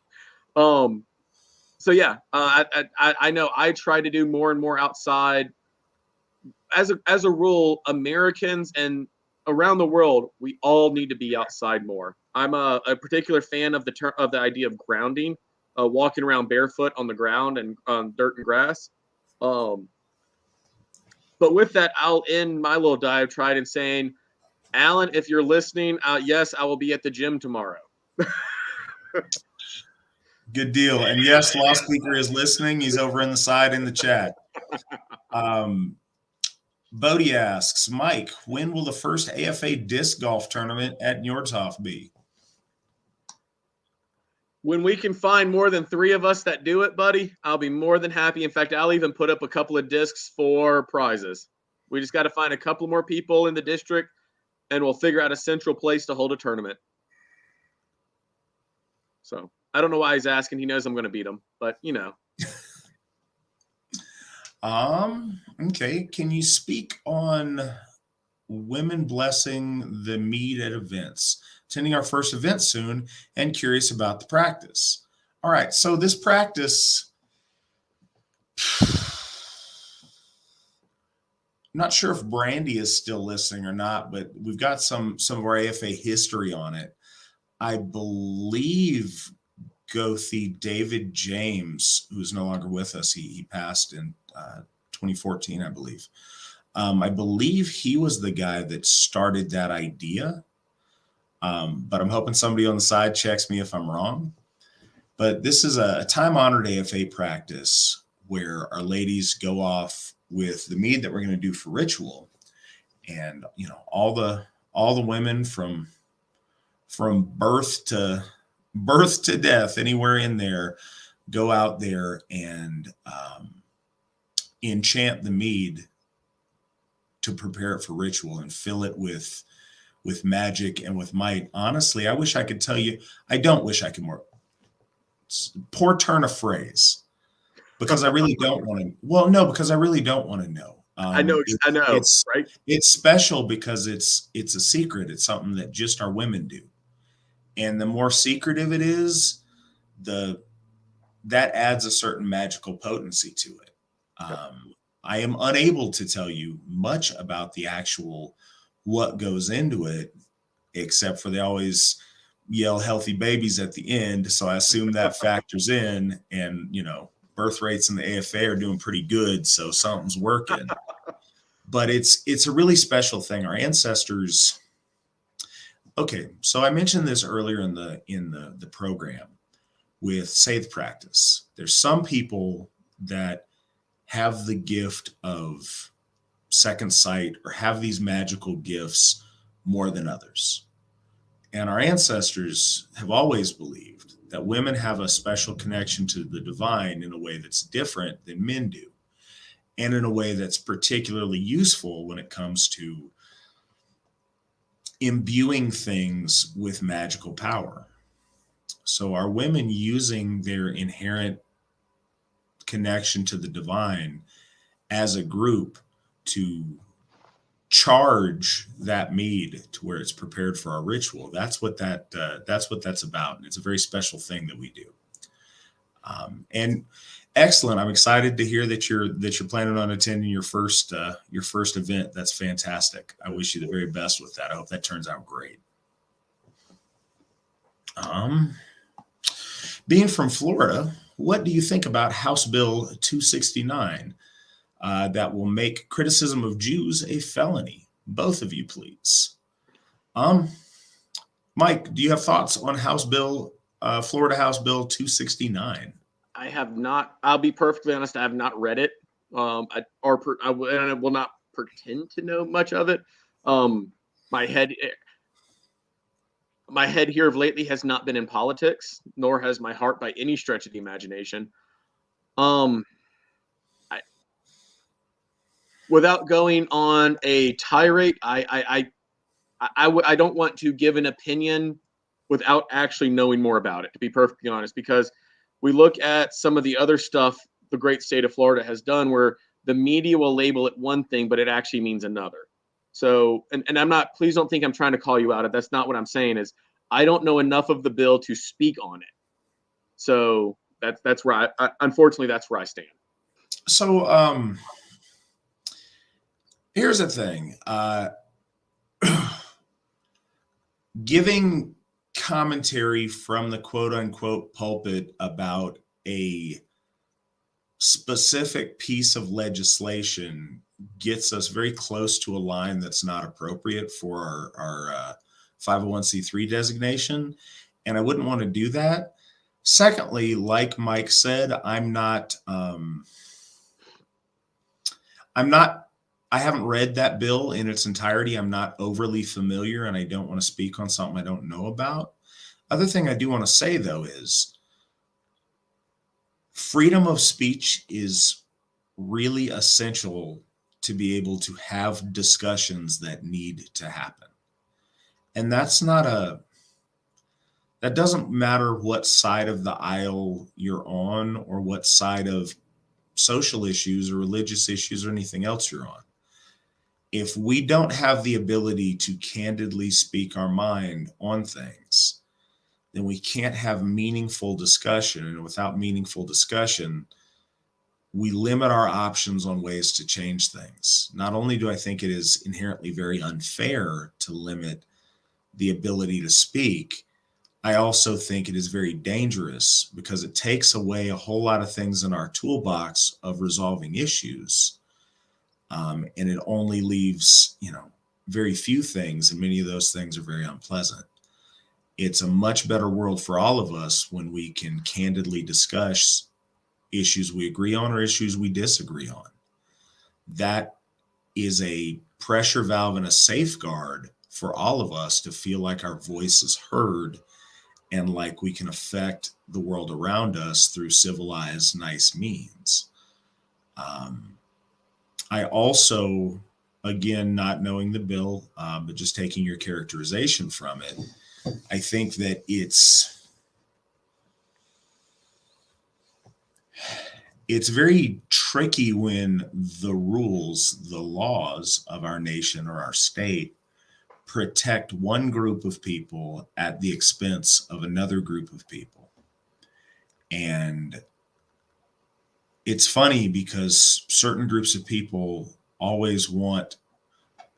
So yeah, I know I try to do more and more outside. As a rule, Americans and around the world, we all need to be outside more. I'm a particular fan of the idea of grounding, walking around barefoot on the ground and on dirt and grass. But with that, I'll end my little diatribe in saying, Alan, if you're listening, yes, I will be at the gym tomorrow. Good deal. And yes, Law Speaker is listening. He's over in the side in the chat. Bodie asks, Mike, when will the first AFA disc golf tournament at Njordhof be? When we can find more than 3 of us that do it, buddy, I'll be more than happy. In fact, I'll even put up a couple of discs for prizes. We just got to find a couple more people in the district, and we'll figure out a central place to hold a tournament. So I don't know why he's asking. He knows I'm going to beat him, but Okay. Can you speak on women blessing the mead at events? Attending our first event soon and curious about the practice. All right. So this practice, I'm not sure if Brandy is still listening or not, but we've got some of our AFA history on it. I believe Gothi David James, who's no longer with us, he passed in 2014, I believe. I believe he was the guy that started that idea. But I'm hoping somebody on the side checks me if I'm wrong. But this is a time-honored AFA practice where our ladies go off with the mead that we're going to do for ritual, and all the women from birth to death, anywhere in there, go out there and enchant the mead to prepare it for ritual and fill it with magic and with might. Honestly, I wish I could tell you. I don't wish I could more. Poor turn of phrase, because I really don't want to. Well, no, because I really don't want to know. I know, right? It's special because it's a secret. It's something that just our women do, and the more secretive it is, that adds a certain magical potency to it. I am unable to tell you much about the actual what goes into it, except for they always yell healthy babies at the end. So I assume that factors in, and, birth rates in the AFA are doing pretty good. So something's working, but it's a really special thing. Our ancestors. Okay. So I mentioned this earlier in the program with Seidr practice. There's some people that have the gift of second sight or have these magical gifts more than others. And our ancestors have always believed that women have a special connection to the divine in a way that's different than men do, and in a way that's particularly useful when it comes to imbuing things with magical power. So are women using their inherent connection to the divine as a group to charge that mead to where it's prepared for our ritual? That's what that's about. And it's a very special thing that we do. And excellent. I'm excited to hear that you're planning on attending your first event. That's fantastic. I wish you the very best with that. I hope that turns out great. Being from Florida, what do you think about House Bill 269 that will make criticism of Jews a felony? Both of you, please. Mike, do you have thoughts on Florida House Bill 269? I have not. I'll be perfectly honest. I have not read it. And I will not pretend to know much of it. My head here of lately has not been in politics, nor has my heart by any stretch of the imagination. Without going on a tirade, I don't want to give an opinion without actually knowing more about it, to be perfectly honest, because we look at some of the other stuff the great state of Florida has done where the media will label it one thing, but it actually means another. So, and I'm not, please don't think I'm trying to call you out. That's not what I'm saying. Is I don't know enough of the bill to speak on it. So that's where unfortunately, that's where I stand. So, here's the thing. Giving commentary from the quote unquote pulpit about a specific piece of legislation gets us very close to a line that's not appropriate for our 501c3 designation. And I wouldn't want to do that. Secondly, like Mike said, I haven't read that bill in its entirety. I'm not overly familiar, and I don't want to speak on something I don't know about. Other thing I do want to say, though, is freedom of speech is really essential to be able to have discussions that need to happen. And that doesn't matter what side of the aisle you're on or what side of social issues or religious issues or anything else you're on. If we don't have the ability to candidly speak our mind on things, then we can't have meaningful discussion. And without meaningful discussion, we limit our options on ways to change things. Not only do I think it is inherently very unfair to limit the ability to speak, I also think it is very dangerous because it takes away a whole lot of things in our toolbox of resolving issues. And it only leaves, very few things, and many of those things are very unpleasant. It's a much better world for all of us when we can candidly discuss issues we agree on or issues we disagree on. That is a pressure valve and a safeguard for all of us to feel like our voice is heard and like we can affect the world around us through civilized, nice means. I also, again, not knowing the bill, but just taking your characterization from it, I think that it's very tricky when the rules, the laws of our nation or our state protect one group of people at the expense of another group of people. And it's funny because certain groups of people always want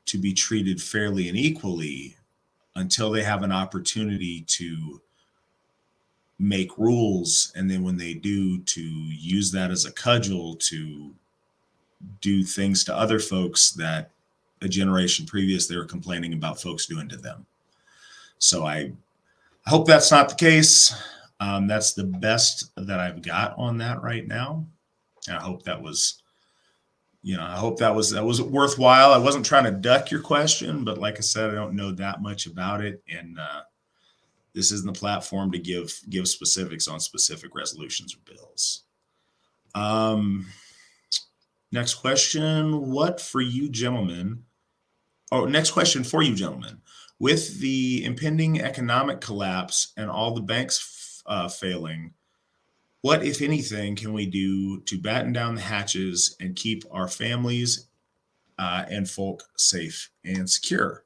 to be treated fairly and equally until they have an opportunity to make rules. And then when they do, to use that as a cudgel to do things to other folks that a generation previous they were complaining about folks doing to them. So I hope that's not the case. That's the best that I've got on that right now. And I hope that was, that was worthwhile. I wasn't trying to duck your question, but like I said, I don't know that much about it. And this isn't the platform to give specifics on specific resolutions or bills. Next question. Next question for you, gentlemen. With the impending economic collapse and all the banks failing, what, if anything, can we do to batten down the hatches and keep our families and folk safe and secure?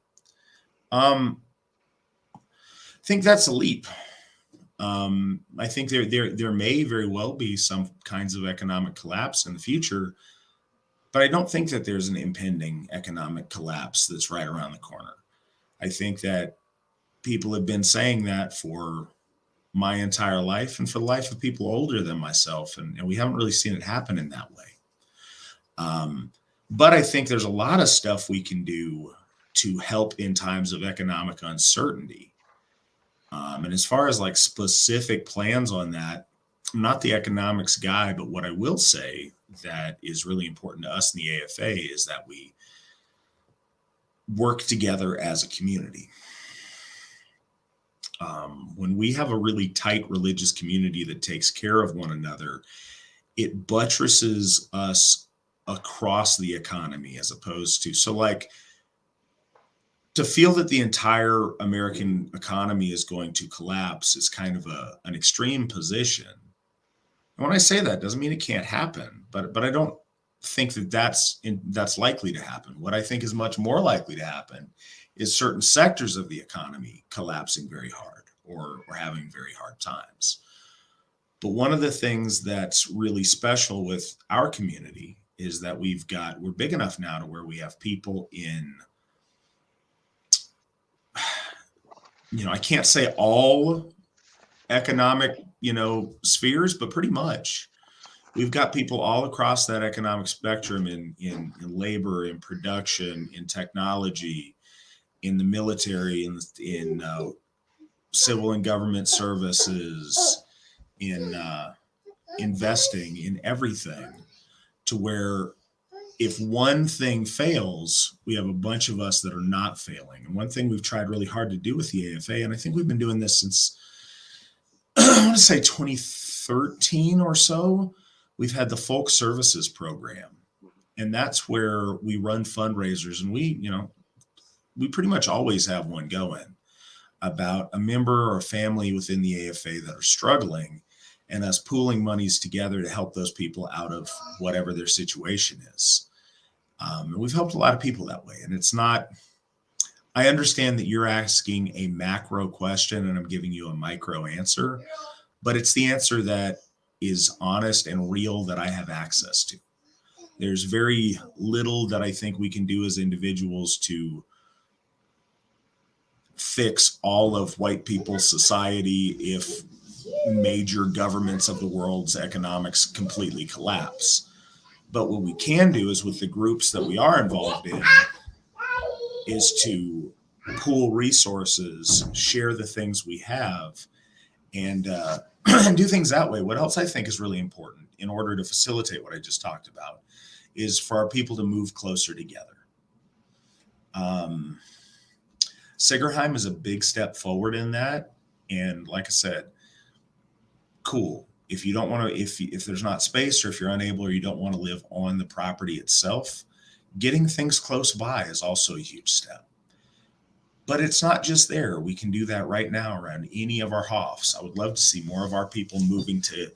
I think that's a leap. I think there may very well be some kinds of economic collapse in the future, but I don't think that there's an impending economic collapse that's right around the corner. I think that people have been saying that for my entire life and for the life of people older than myself, and we haven't really seen it happen in that way. But I think there's a lot of stuff we can do to help in times of economic uncertainty. And as far as like specific plans on that, I'm not the economics guy, but what I will say that is really important to us in the AFA is that we work together as a community. When we have a really tight religious community that takes care of one another, it buttresses us across the economy as opposed to, so like, to feel that the entire American economy is going to collapse is kind of an extreme position. And when I say that, doesn't mean it can't happen, but I don't think that that's likely to happen. What I think is much more likely to happen is certain sectors of the economy collapsing very hard or having very hard times. But one of the things that's really special with our community is that we're big enough now to where we have people in, I can't say all economic, spheres, but pretty much. We've got people all across that economic spectrum in labor, in production, in technology, in the military, in civil and government services, in investing, in everything, to where if one thing fails, we have a bunch of us that are not failing. And one thing we've tried really hard to do with the AFA, and I think we've been doing this since, I want to say 2013 or so, we've had the Folk Services Program. And that's where we run fundraisers. And we pretty much always have one going about a member or a family within the AFA that are struggling, and us pooling monies together to help those people out of whatever their situation is. And we've helped a lot of people that way. And it's not, I understand that you're asking a macro question and I'm giving you a micro answer, but it's the answer that is honest and real that I have access to. There's very little that I think we can do as individuals to fix all of white people's society if major governments of the world's economics completely collapse. But what we can do is, with the groups that we are involved in, is to pool resources, share the things we have, and do things that way. What else I think is really important in order to facilitate what I just talked about is for our people to move closer together. Sigerheim is a big step forward in that. And like I said, cool. If you don't want to, if there's not space, or if you're unable, or you don't want to live on the property itself, getting things close by is also a huge step. But it's not just there. We can do that right now around any of our hofs. I would love to see more of our people moving to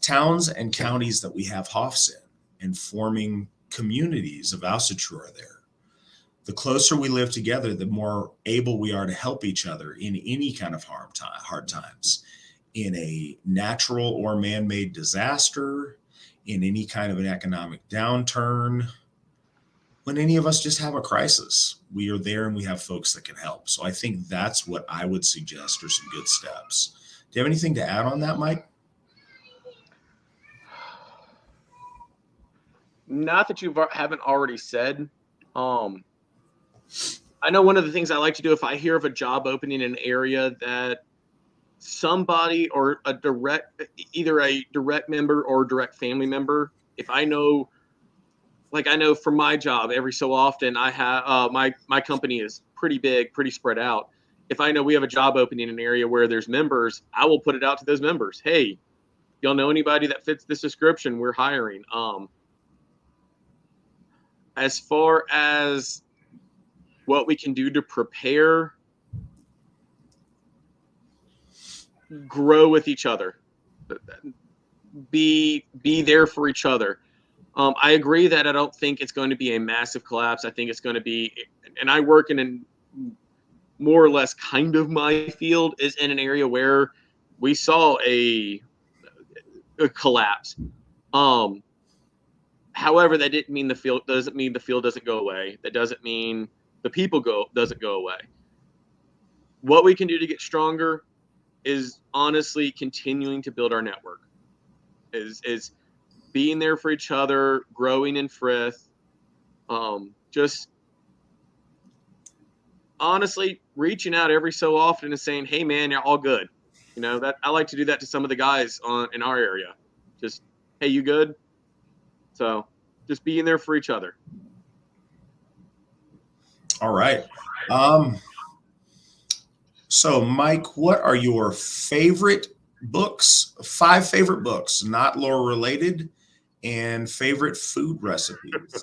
towns and counties that we have hofs in and forming communities of Asatru are there. The closer we live together, the more able we are to help each other in any kind of hard times, in a natural or man-made disaster, in any kind of an economic downturn. When any of us just have a crisis, we are there and we have folks that can help. So I think that's what I would suggest are some good steps. Do you have anything to add on that, Mike? Not that you haven't already said. I know one of the things I like to do if I hear of a job opening in an area that somebody or either a direct member or direct family member, if I know, like I know from my job, every so often I have my company is pretty big, pretty spread out. If I know we have a job opening in an area where there's members, I will put it out to those members. Hey, y'all know anybody that fits this description? We're hiring. As far as what we can do to prepare, grow with each other, be there for each other. I agree that I don't think it's going to be a massive collapse. I think it's going to be, and I work in an more or less kind of my field is in an area where we saw a collapse. Um, However, that didn't mean the field doesn't mean the field doesn't go away. That doesn't mean the people doesn't go away. What we can do to get stronger is honestly continuing to build our network. Is being there for each other, growing in frith, just honestly reaching out every so often and saying, "Hey, man, you're all good." You know that I like to do that to some of the guys in our area. Just, "Hey, you good?" So, just being there for each other. All right. So, Mike, what are your favorite books? 5 favorite books, not lore related, and favorite food recipes. It's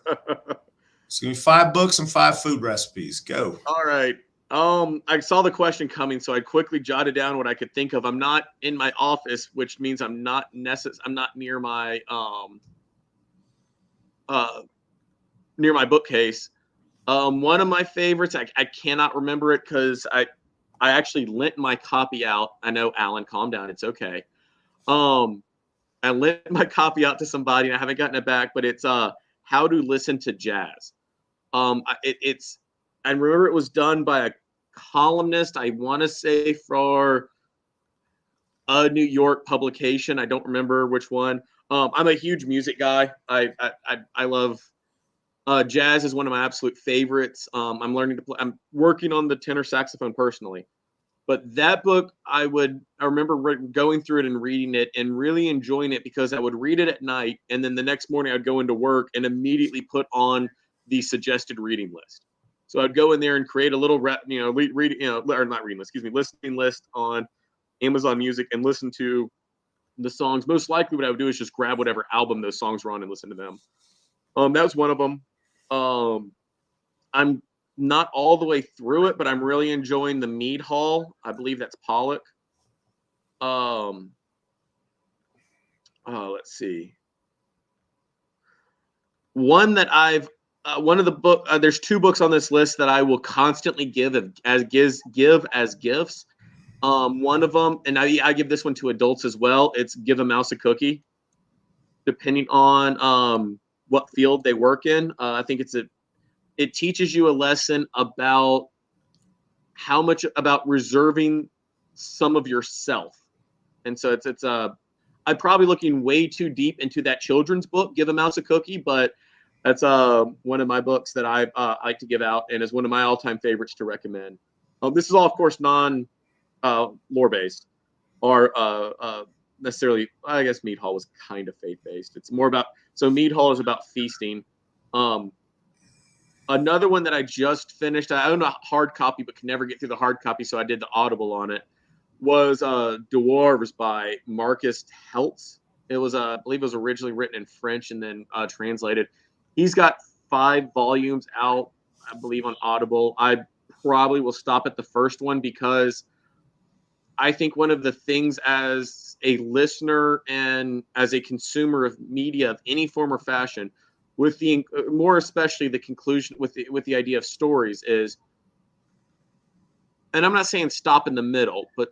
gonna be 5 books and 5 food recipes. Go. All right. I saw the question coming, so I quickly jotted down what I could think of. I'm not in my office, which means I'm not near my bookcase. One of my favorites, I cannot remember it because I actually lent my copy out. I know, Alan, calm down. It's okay. I lent my copy out to somebody and I haven't gotten it back, but it's How to Listen to Jazz. It's I remember it was done by a columnist, I want to say for a New York publication. I don't remember which one. I'm a huge music guy. I love jazz is one of my absolute favorites. I'm learning to play. I'm working on the tenor saxophone personally, but that book I remember going through it and reading it and really enjoying it because I would read it at night and then the next morning I'd go into work and immediately put on the suggested reading list. So I'd go in there and create a little listening list on Amazon Music and listen to the songs. Most likely what I would do is just grab whatever album those songs were on and listen to them. That was one of them. I'm not all the way through it, but I'm really enjoying the Mead Hall. I believe that's Pollock. Let's see. One that one of the book. There's 2 books on this list that I will constantly give as gifts. One of them, and I give this one to adults as well. It's Give a Mouse a Cookie, depending on what field they work in. I think it teaches you a lesson about how much about reserving some of yourself. And so I'm probably looking way too deep into that children's book, Give a Mouse a Cookie, but that's one of my books that I like to give out and is one of my all-time favorites to recommend. This is all, of course, non lore based or necessarily. I guess Mead Hall was kind of faith based. It's more about Mead Hall is about feasting. Another one that I just finished, I own a hard copy but can never get through the hard copy, so I did the Audible on it, was Dwarves by Marcus Heltz. It was, I believe it was originally written in French and then translated. He's got 5 volumes out, I believe, on Audible. I probably will stop at the first one because I think one of the things as a listener and as a consumer of media of any form or fashion, with the more especially the conclusion with the idea of stories is, and I'm not saying stop in the middle, but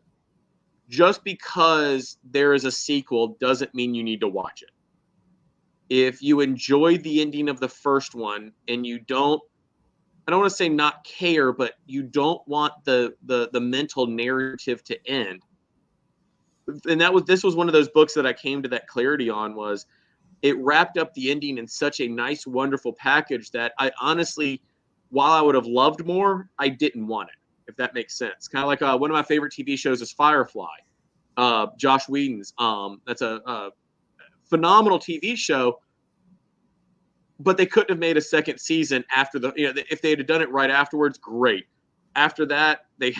just because there is a sequel doesn't mean you need to watch it. If you enjoyed the ending of the first one and you don't, I don't want to say not care, but you don't want the mental narrative to end. And this was one of those books that I came to that clarity on. Was it wrapped up the ending in such a nice, wonderful package that I honestly, while I would have loved more, I didn't want it, if that makes sense. Kind of like one of my favorite TV shows is Firefly. Josh Whedon's. That's a phenomenal TV show, but they couldn't have made a second season after if they had done it right afterwards, great. After that, they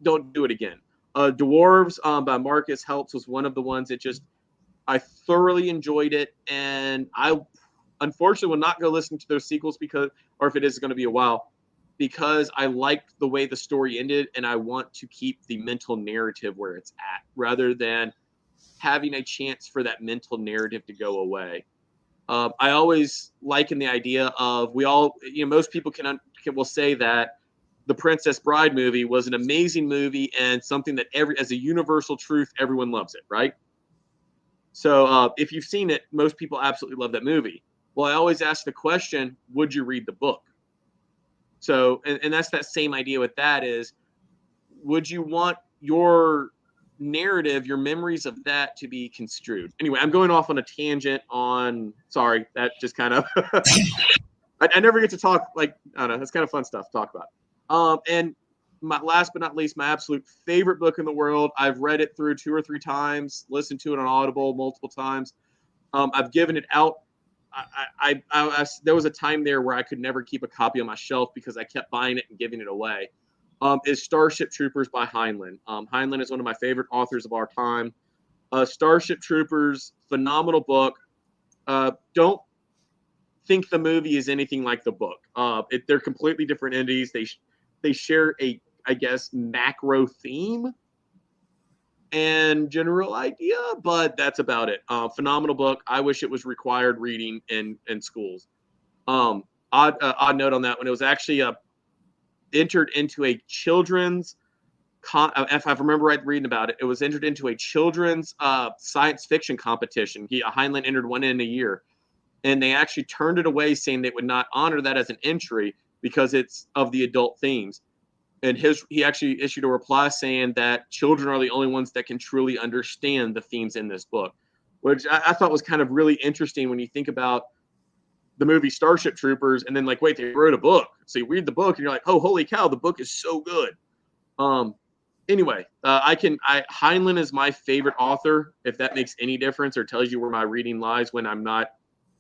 don't do it again. Dwarves by Marcus Heltz was one of the ones that just I thoroughly enjoyed it, and I unfortunately will not go listen to those sequels or if it is going to be a while, because I liked the way the story ended, and I want to keep the mental narrative where it's at, rather than having a chance for that mental narrative to go away. I always liken the idea of most people will say that the Princess Bride movie was an amazing movie and something that as a universal truth, everyone loves it, right? So if you've seen it, most people absolutely love that movie. Well, I always ask the question, would you read the book? So, and that's that same idea with that is, would you want your narrative, your memories of that to be construed? Anyway, I'm going off on a tangent sorry, that just kind of, I never get to talk, like, I don't know, that's kind of fun stuff to talk about. And my last but not least, my absolute favorite book in the world. I've read it through 2 or 3 times, listened to it on Audible multiple times. I've given it out. There was a time there where I could never keep a copy on my shelf because I kept buying it and giving it away. Is Starship Troopers by Heinlein. Heinlein is one of my favorite authors of our time. Starship Troopers, phenomenal book. Don't think the movie is anything like the book. They're completely different entities. They share I guess, macro theme and general idea, but that's about it. Phenomenal book. I wish it was required reading in schools. Odd note on that one. It was actually entered into a children's if I remember right reading about it, it was entered into a children's science fiction competition. Heinlein entered one in a year, and they actually turned it away, saying they would not honor that as an entry because it's of the adult themes. And he actually issued a reply saying that children are the only ones that can truly understand the themes in this book, which I thought was kind of really interesting when you think about the movie Starship Troopers, and then like, wait, they wrote a book. So you read the book and you're like, oh, holy cow, the book is so good. Anyway, Heinlein is my favorite author, if that makes any difference or tells you where my reading lies when I'm not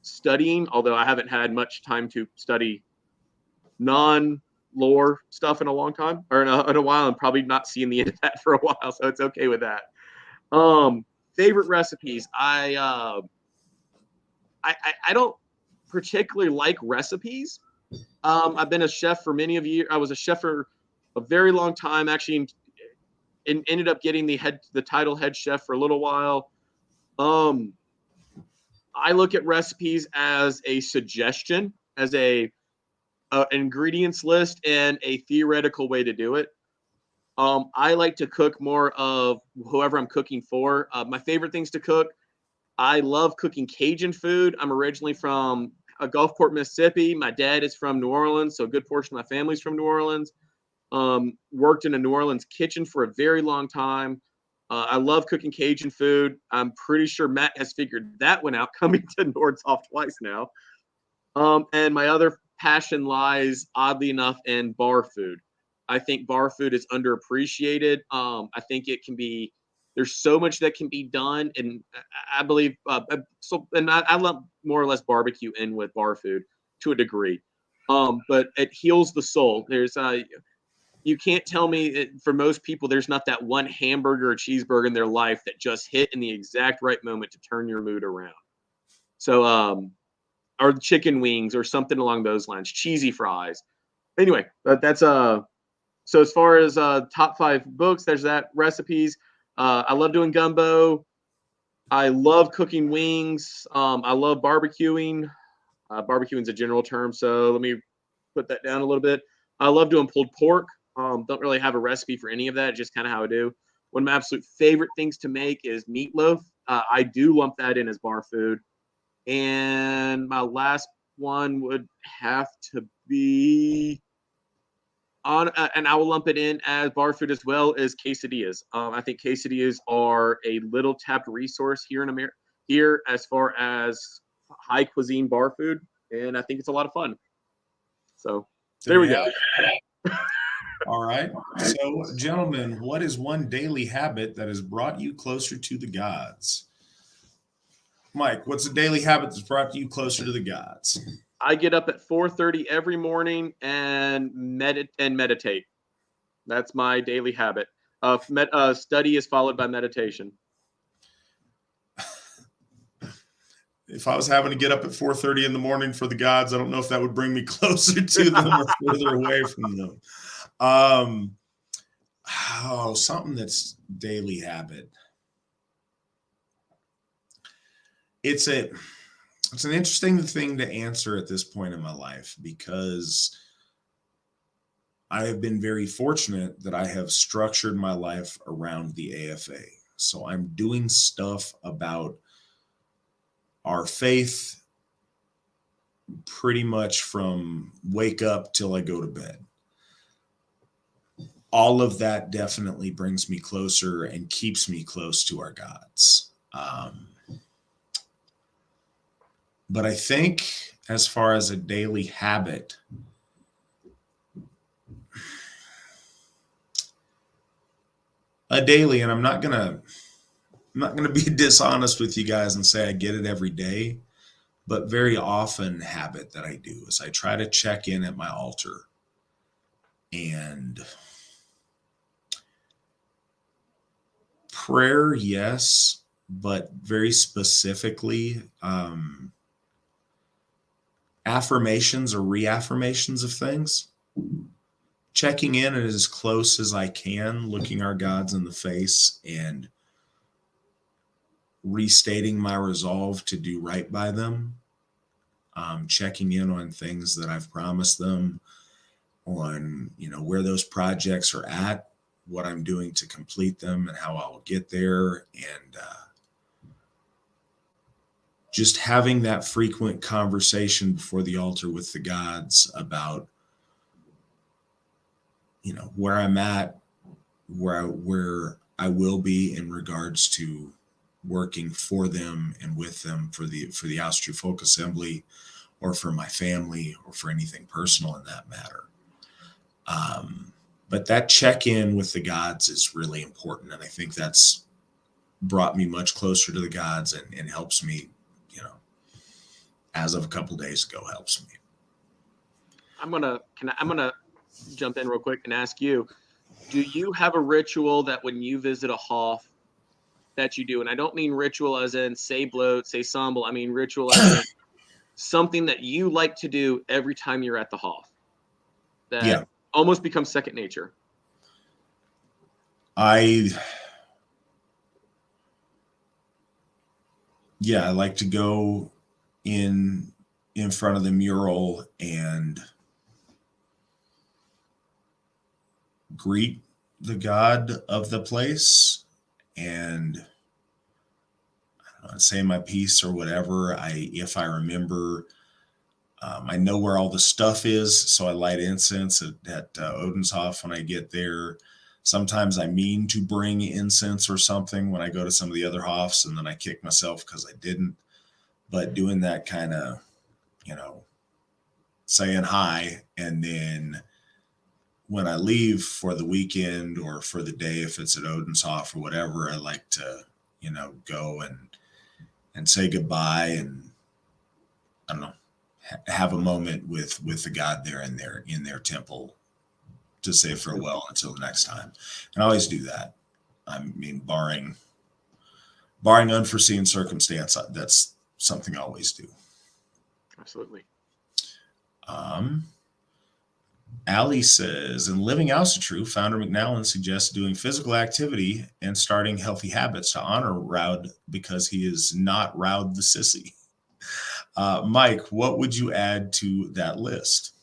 studying, although I haven't had much time to study non-lore stuff in a long time, or in a while, and probably not seeing the end of that for a while, so it's okay with that. Favorite recipes. I don't particularly like recipes. I've been a chef for many of years. I was a chef for a very long time, actually, and ended up getting the title head chef for a little while. I look at recipes as a suggestion, as an ingredients list, and a theoretical way to do it. I like to cook more of whoever I'm cooking for. My favorite things to cook, I love cooking Cajun food. I'm originally from Gulfport, Mississippi. My dad is from New Orleans, so a good portion of my family's from New Orleans. Worked in a New Orleans kitchen for a very long time. I love cooking Cajun food. I'm pretty sure Matt has figured that one out coming to Nordsoft twice now. And my other passion lies, oddly enough, in bar food. I think bar food is underappreciated. I think there's so much that can be done. And I believe, I love more or less barbecue in with bar food to a degree. But it heals the soul. You can't tell me for most people, there's not that one hamburger or cheeseburger in their life that just hit in the exact right moment to turn your mood around. So, or chicken wings or something along those lines, cheesy fries. Anyway, that's so as far as top 5 books, there's that. Recipes. I love doing gumbo. I love cooking wings. I love barbecuing. Barbecuing is a general term, so let me put that down a little bit. I love doing pulled pork. Don't really have a recipe for any of that, just kind of how I do. One of my absolute favorite things to make is meatloaf. I do lump that in as bar food. And my last one would have to be and I will lump it in as bar food as well, as quesadillas. I think quesadillas are a little tapped resource here in America, here as far as high cuisine bar food, and I think it's a lot of fun. So there we go. All right. So, gentlemen, what is one daily habit that has brought you closer to the gods? Mike, what's a daily habit that's brought you closer to the gods? I get up at 4:30 every morning and meditate. That's my daily habit. Study is followed by meditation. if I was having to get up at 4:30 in the morning for the gods, I don't know if that would bring me closer to them or further away from them. Um, Something that's daily habit. It's an interesting thing to answer at this point in my life because I have been very fortunate that I have structured my life around the AFA. So I'm doing stuff about our faith pretty much from wake up till I go to bed. All of that definitely brings me closer and keeps me close to our gods. But I think as far as a daily habit, and I'm not gonna be dishonest with you guys and say I get it every day, but very often habit that I do is I try to check in at my altar and prayer, yes, but very specifically, affirmations or reaffirmations of things. Checking in as close as I can, looking our gods in the face and restating my resolve to do right by them. Checking in on things that I've promised them, on where those projects are at, what I'm doing to complete them, and how I'll get there, and just having that frequent conversation before the altar with the gods about where I'm at, where I will be in regards to working for them and with them for the Asatru Folk Assembly, or for my family, or for anything personal in that matter. But that check-in with the gods is really important, and I think that's brought me much closer to the gods and helps me, as of a couple days ago, helps me. I'm gonna jump in real quick and ask you, do you have a ritual that when you visit a Hoff that you do? And I don't mean ritual as in say bloat, say sambal. I mean ritual as in something that you like to do every time you're at the Hoff that almost becomes second nature. I like to go in front of the mural and greet the god of the place and say my piece or whatever. If I remember, I know where all the stuff is, so I light incense at Odenshof when I get there. Sometimes I mean to bring incense or something when I go to some of the other Hofs, and then I kick myself because I didn't. But doing that kind of, saying hi, and then when I leave for the weekend or for the day, if it's at Odenshof or whatever, I like to, go and say goodbye and, I don't know, have a moment with the god there in their temple to say farewell until the next time. And I always do that. I mean, barring unforeseen circumstance, that's something I always do. Absolutely. Ali says, in Living Asatru, Founder McNallen suggests doing physical activity and starting healthy habits to honor Raud because he is not Raud the sissy. Mike, what would you add to that list?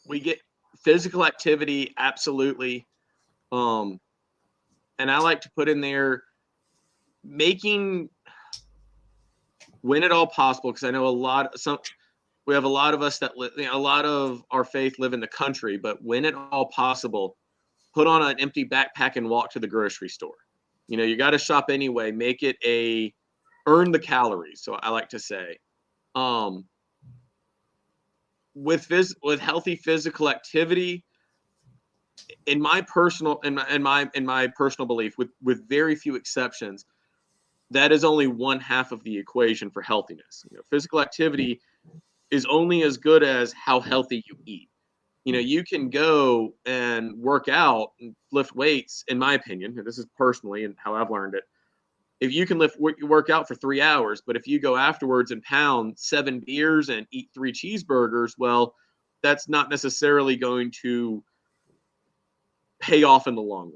We get physical activity, absolutely. And I like to put in there making, when at all possible, because I know we have a lot of us that a lot of our faith live in the country, but when at all possible, put on an empty backpack and walk to the grocery store. You got to shop anyway. Make it earn the calories. So I like to say, with healthy physical activity, in my personal belief, with very few exceptions, that is only one half of the equation for healthiness. Physical activity is only as good as how healthy you eat. You can go and work out and lift weights, in my opinion, and this is personally and how I've learned it, if you can work out for 3 hours, but if you go afterwards and pound 7 beers and eat 3 cheeseburgers, well, that's not necessarily going to pay off in the long run.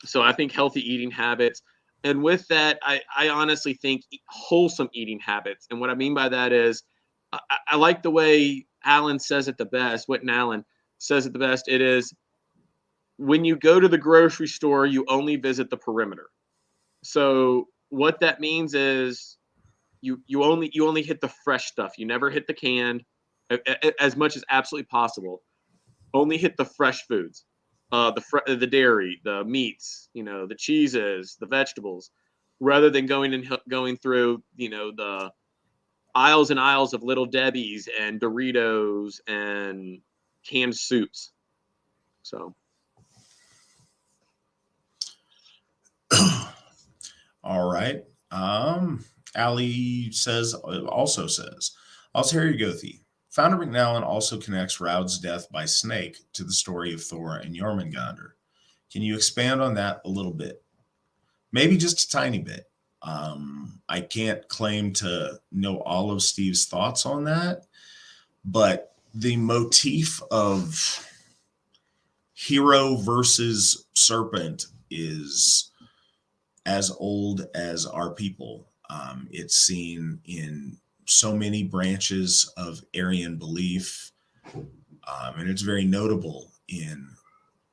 So I think healthy eating habits, and with that, I honestly think wholesome eating habits. And what I mean by that is, I like the way Alan says it the best. Whit and Allen says it the best. It is, when you go to the grocery store, you only visit the perimeter. So what that means is you only hit the fresh stuff. You never hit the canned, as much as absolutely possible. Only hit the fresh foods, the dairy, the meats, the cheeses, the vegetables, rather than going through the aisles and aisles of Little Debbie's and Doritos and canned soups. So. All right. Ali also says, Alteri Gothi. Founder McNallen also connects Raud's death by snake to the story of Thor and Jormungandr. Can you expand on that a little bit? Maybe just a tiny bit. I can't claim to know all of Steve's thoughts on that, but the motif of hero versus serpent is as old as our people. It's seen in so many branches of Aryan belief, and it's very notable in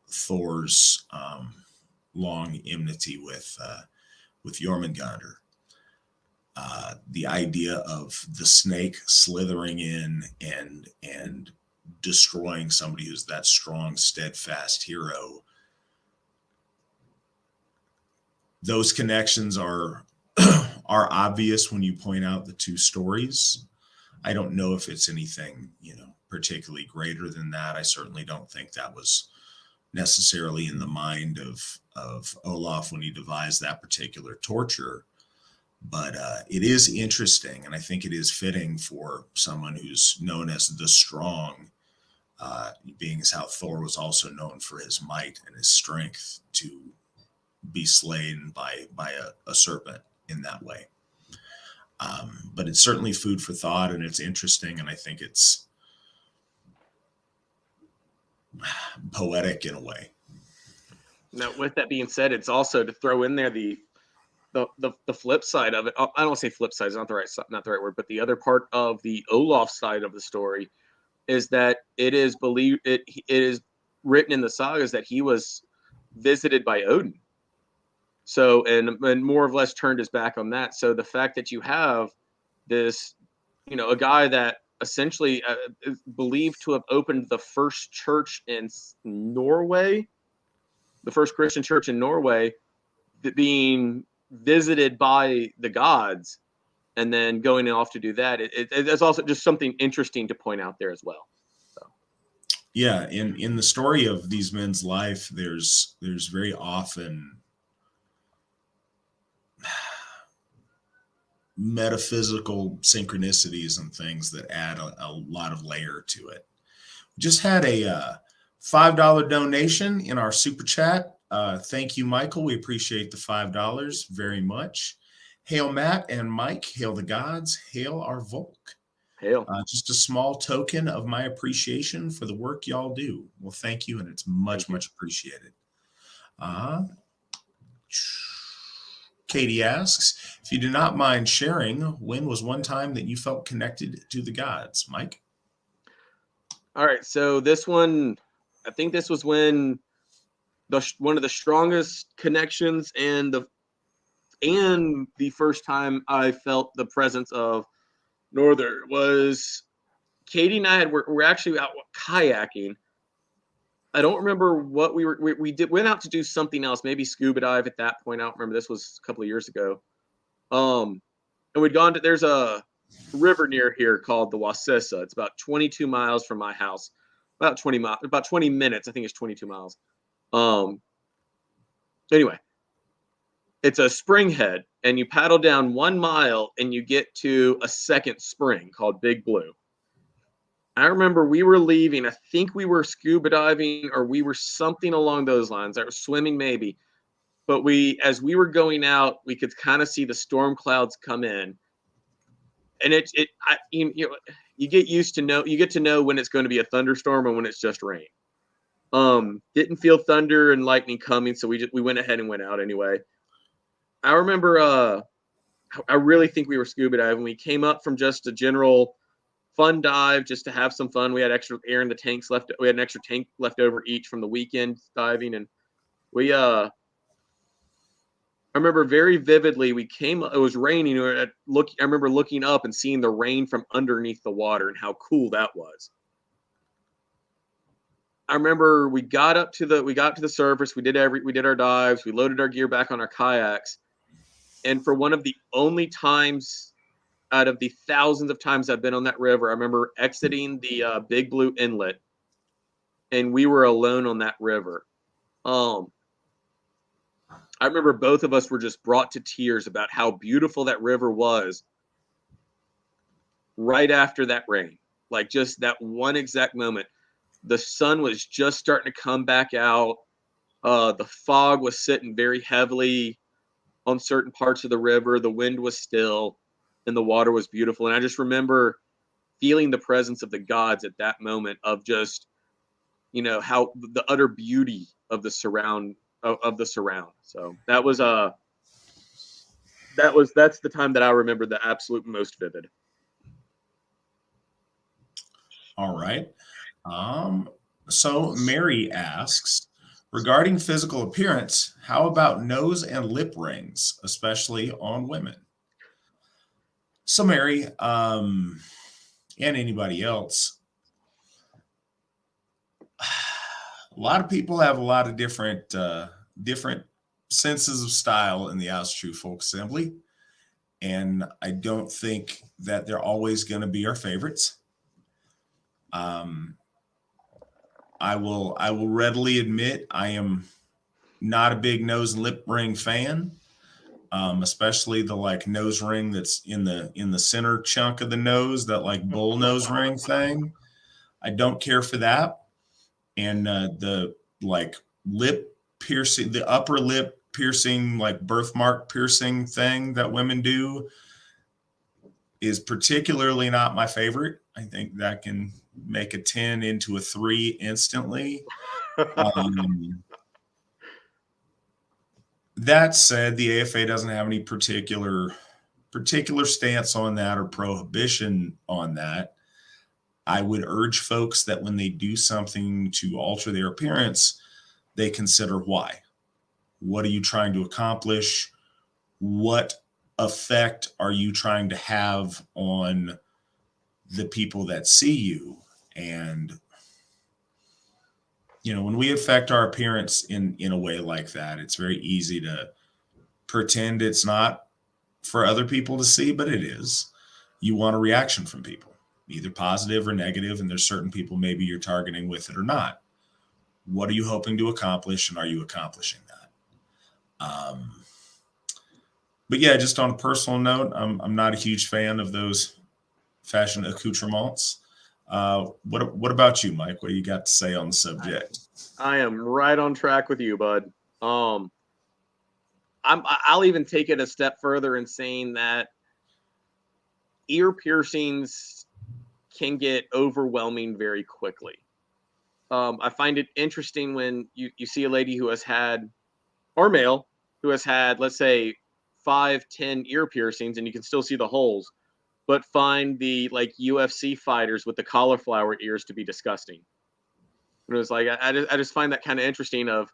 Thor's long enmity with Jormungandr. The idea of the snake slithering in and destroying somebody who's that strong, steadfast hero. Those connections are obvious when you point out the two stories. I don't know if it's anything, particularly greater than that. I certainly don't think that was necessarily in the mind of Olaf when he devised that particular torture. But it is interesting, and I think it is fitting for someone who's known as the Strong, being as how Thor was also known for his might and his strength, to be slain by a serpent in that way. But it's certainly food for thought, and it's interesting, and I think it's poetic in a way. Now, with that being said, it's also to throw in there the flip side of it. I don't say flip side; it's not the right word, but the other part of the Olaf side of the story is that it is written in the sagas that he was visited by Odin. So, and more or less turned his back on that. So the fact that you have this, a guy that essentially is believed to have opened the first church in Norway, the first Christian church in Norway, being visited by the gods, and then going off to do that. It's also just something interesting to point out there as well. So. Yeah, in the story of these men's life, there's very often metaphysical synchronicities and things that add a lot of layer to it. We just had a $5 donation in our super chat. Thank you, Michael. We appreciate the $5 very much. Hail Matt and Mike. Hail the gods. Hail our Volk. Hail. Just a small token of my appreciation for the work y'all do. Well, thank you, and it's much appreciated. Katie asks, if you do not mind sharing, when was one time that you felt connected to the gods? Mike? All right, so this one, I think this was when one of the strongest connections and the first time I felt the presence of Northern was Katie and I were actually out kayaking. I don't remember what we went out to do something else, maybe scuba dive at that point. I don't remember. This was a couple of years ago. And we'd gone to, there's a river near here called the Wasissa. It's about 22 miles from my house. About 20 minutes. I think it's 22 miles. Anyway, it's a spring head, and you paddle down 1 mile and you get to a second spring called Big Blue. I remember we were leaving. I think we were scuba diving or we were something along those lines. I was swimming maybe. But as we were going out, we could kind of see the storm clouds come in, and you know, you get to know when it's going to be a thunderstorm and when it's just rain. Didn't feel thunder and lightning coming, so we went ahead and went out anyway. I remember, I really think we were scuba diving. We came up from just a general fun dive just to have some fun. We had extra air in the tanks left. We had an extra tank left over each from the weekend diving, and I remember very vividly. It was raining. I remember looking up and seeing the rain from underneath the water and how cool that was. I remember we got to the surface. We did our dives. We loaded our gear back on our kayaks, and for one of the only times out of the thousands of times I've been on that river, I remember exiting the Big Blue Inlet, and we were alone on that river. I remember both of us were just brought to tears about how beautiful that river was right after that rain. Like just that one exact moment. The sun was just starting to come back out. The fog was sitting very heavily on certain parts of the river. The wind was still, and the water was beautiful. And I just remember feeling the presence of the gods at that moment of just, you know, how the utter beauty of the surround. So that's the time that I remember the absolute most vivid. All right. So Mary asks, regarding physical appearance, how about nose and lip rings, especially on women? So Mary, and anybody else, a lot of people have a lot of different senses of style in the Asatru Folk Assembly, and I don't think that they're always going to be our favorites. I will readily admit I am not a big nose and lip ring fan, especially the like nose ring that's in the center chunk of the nose, that like bull nose ring thing. I don't care for that. And the like lip piercing, the upper lip piercing, like birthmark piercing thing that women do is particularly not my favorite. I think that can make a 10 into a 3 instantly. That said, the AFA doesn't have any particular stance on that or prohibition on that. I would urge folks that when they do something to alter their appearance, they consider why. What are you trying to accomplish? What effect are you trying to have on the people that see you? And, you know, when we affect our appearance in a way like that, it's very easy to pretend it's not for other people to see, but it is. You want a reaction from people, either positive or negative, and there's certain people maybe you're targeting with it or not. What are you hoping to accomplish, and are you accomplishing that? But yeah, just on a personal note, I'm not a huge fan of those fashion accoutrements. What about you, Mike? What do you got to say on the subject? I am right on track with you, bud. I'll even take it a step further in saying that ear piercings can get overwhelming very quickly. I find it interesting when you see a lady who has had, or male, who has had, let's say, 5-10 ear piercings, and you can still see the holes, but find the like UFC fighters with the cauliflower ears to be disgusting. And it was like I just find that kind of interesting. Of,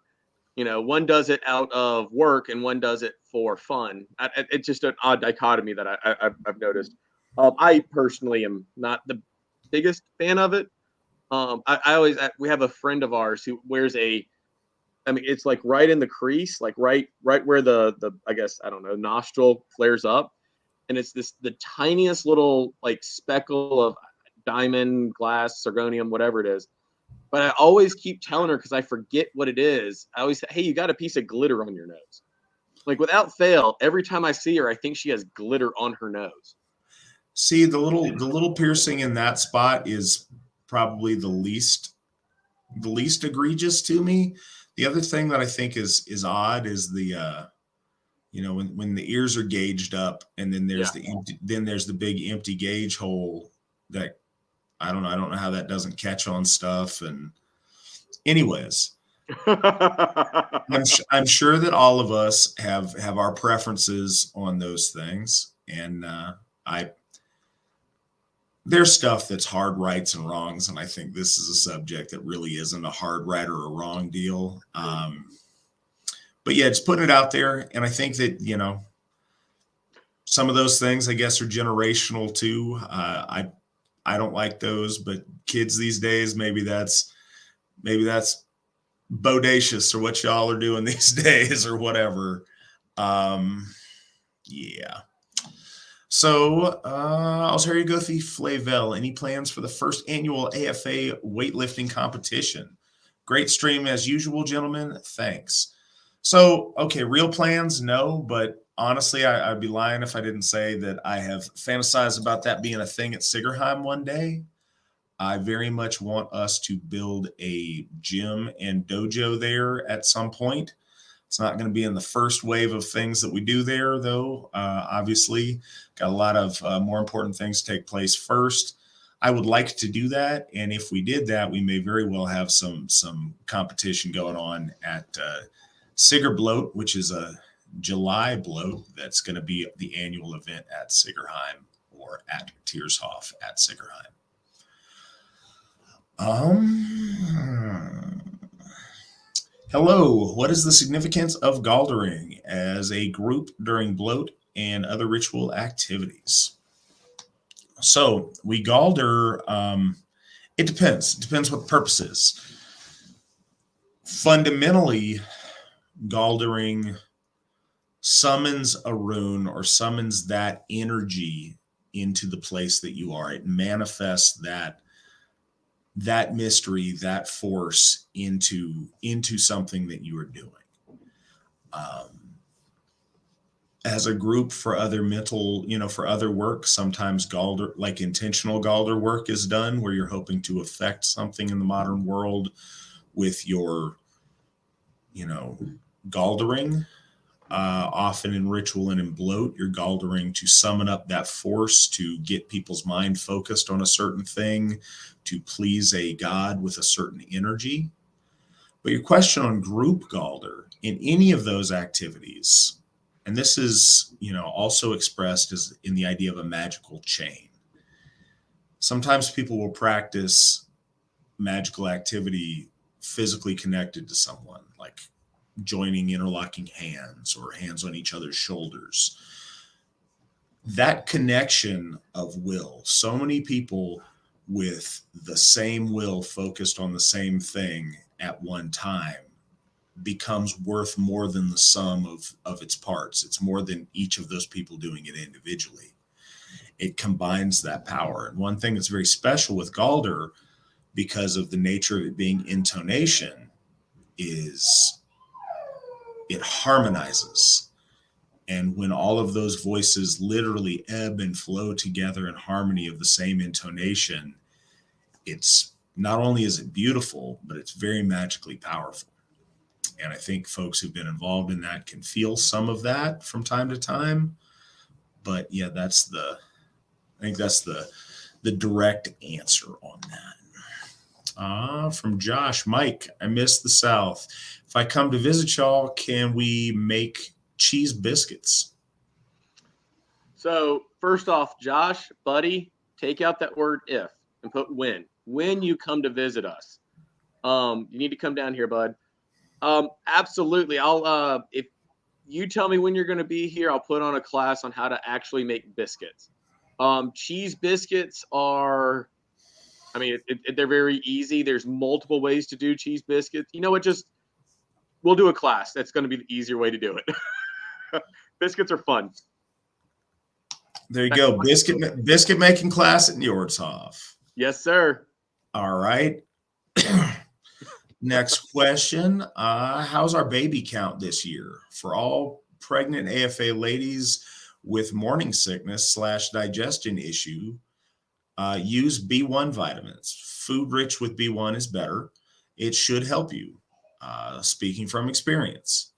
you know, one does it out of work and one does it for fun. It's just an odd dichotomy that I've noticed. I personally am not the biggest fan of it. We have a friend of ours who wears it's like right in the crease, like right where the I guess, I don't know, nostril flares up. And it's the tiniest little like speckle of diamond, glass, zirconium, whatever it is. But I always keep telling her, because I forget what it is. I always say, hey, you got a piece of glitter on your nose. Like without fail, every time I see her, I think she has glitter on her nose. See, the little piercing in that spot is probably the least egregious to me. The other thing that I think is odd is the when the ears are gauged up, and then there's the big empty gauge hole that I don't know how that doesn't catch on stuff. And anyways, I'm sure that all of us have our preferences on those things, and there's stuff that's hard rights and wrongs, and I think this is a subject that really isn't a hard right or a wrong deal. But yeah, just putting it out there, and I think that some of those things, I guess, are generational too. I don't like those, but kids these days, maybe that's bodacious or what y'all are doing these days or whatever. Yeah. So, Altair Gothi Flavel, any plans for the first annual AFA weightlifting competition? Great stream as usual, gentlemen. Thanks. So, okay, real plans, no, but honestly, I'd be lying if I didn't say that I have fantasized about that being a thing at Sigerheim one day. I very much want us to build a gym and dojo there at some point. It's not going to be in the first wave of things that we do there, though. Obviously, got a lot of more important things to take place first. I would like to do that, and if we did that, we may very well have some competition going on at Siger Bloat, which is a July bloat. That's going to be the annual event at Sigerheim or at Tiershof at Sigerheim. Hello, what is the significance of galdering as a group during bloat and other ritual activities? So we galder, it depends. It depends what the purpose is. Fundamentally, galdering summons a rune or summons that energy into the place that you are. It manifests that mystery, that force into something that you are doing. As a group, for other mental, for other work, sometimes galder, like intentional galder work, is done where you're hoping to affect something in the modern world with your, galdering. Often in ritual and in bloat, you're galdering to summon up that force to get people's mind focused on a certain thing, to please a god with a certain energy. But your question on group galder, in any of those activities, and this is, also expressed as in the idea of a magical chain. Sometimes people will practice magical activity physically connected to someone, like joining interlocking hands or hands on each other's shoulders. That connection of will, so many people with the same will focused on the same thing at one time, becomes worth more than the sum of its parts. It's more than each of those people doing it individually. It combines that power. And one thing that's very special with Galder, because of the nature of it being intonation, is it harmonizes. And when all of those voices literally ebb and flow together in harmony of the same intonation, it's not only is it beautiful, but it's very magically powerful. And I think folks who've been involved in that can feel some of that from time to time. But yeah, I think that's the direct answer on that. From Josh, Mike, I miss the South. If I come to visit y'all, can we make cheese biscuits? So first off, Josh, buddy, take out that word if and put when you come to visit us. You need to come down here, bud. Absolutely. I'll if you tell me when you're going to be here, I'll put on a class on how to actually make biscuits. Cheese biscuits are, they're very easy. There's multiple ways to do cheese biscuits. We'll do a class. That's going to be the easier way to do it. Biscuits are fun. There you go. Biscuit making class at Njordshof. Yes, sir. All right. Next question. How's our baby count this year? For all pregnant AFA ladies with morning sickness / digestion issue, use B1 vitamins. Food rich with B1 is better. It should help you. speaking from experience.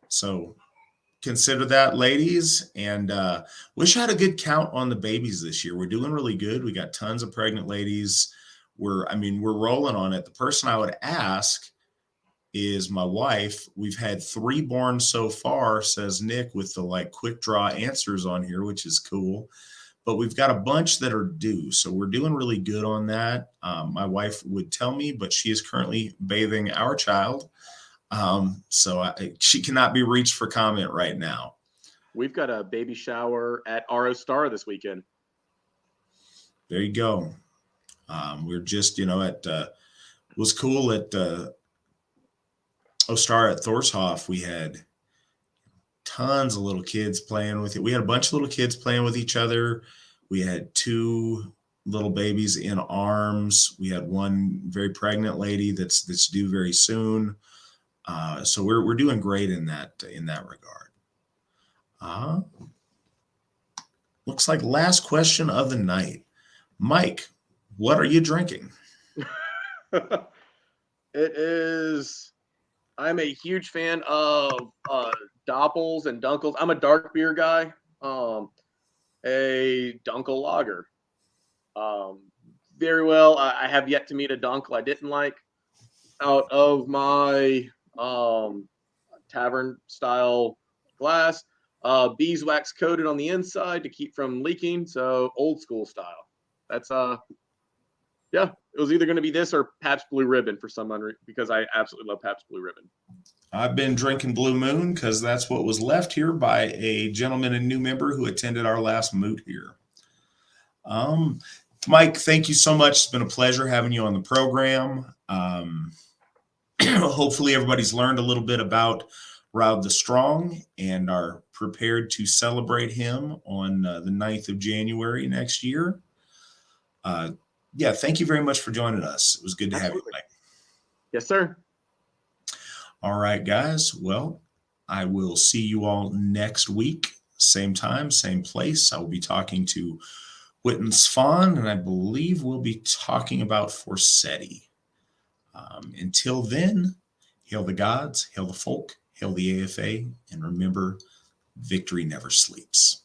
So consider that, ladies, and wish I had a good count on the babies this year. We're doing really good. We got tons of pregnant ladies. We're rolling on it. The person I would ask is my wife. We've had 3 born so far, says Nick, with the like quick draw answers on here, which is cool. But we've got a bunch that are due. So we're doing really good on that. My wife would tell me, but she is currently bathing our child. She cannot be reached for comment right now. We've got a baby shower at RO Star this weekend. There you go. We're just, was cool at Ostar at Thorshoff. We had tons of little kids playing with it. We had a bunch of little kids playing with each other. We had 2 little babies in arms. We had one very pregnant lady that's due very soon. So we're doing great in that regard. Looks like last question of the night. Mike, what are you drinking? I'm a huge fan of Doppels and Dunkels. I'm a dark beer guy. A Dunkel lager. Very well. I have yet to meet a Dunkel I didn't like out of my tavern style glass. Beeswax coated on the inside to keep from leaking. So old school style. That's yeah, it was either going to be this or Pabst Blue Ribbon for some reason, because I absolutely love Pabst Blue Ribbon. I've been drinking Blue Moon because that's what was left here by a gentleman and new member who attended our last moot here. Mike, thank you so much. It's been a pleasure having you on the program. Hopefully everybody's learned a little bit about Raud the Strong and are prepared to celebrate him on the 9th of January next year. Yeah, thank you very much for joining us. It was good to Absolutely. have you, Mike. Yes, sir. All right, guys. Well, I will see you all next week. Same time, same place. I will be talking to Witten Svan, and I believe we'll be talking about Forseti. Until then, hail the gods, hail the folk, hail the AFA, and remember, victory never sleeps.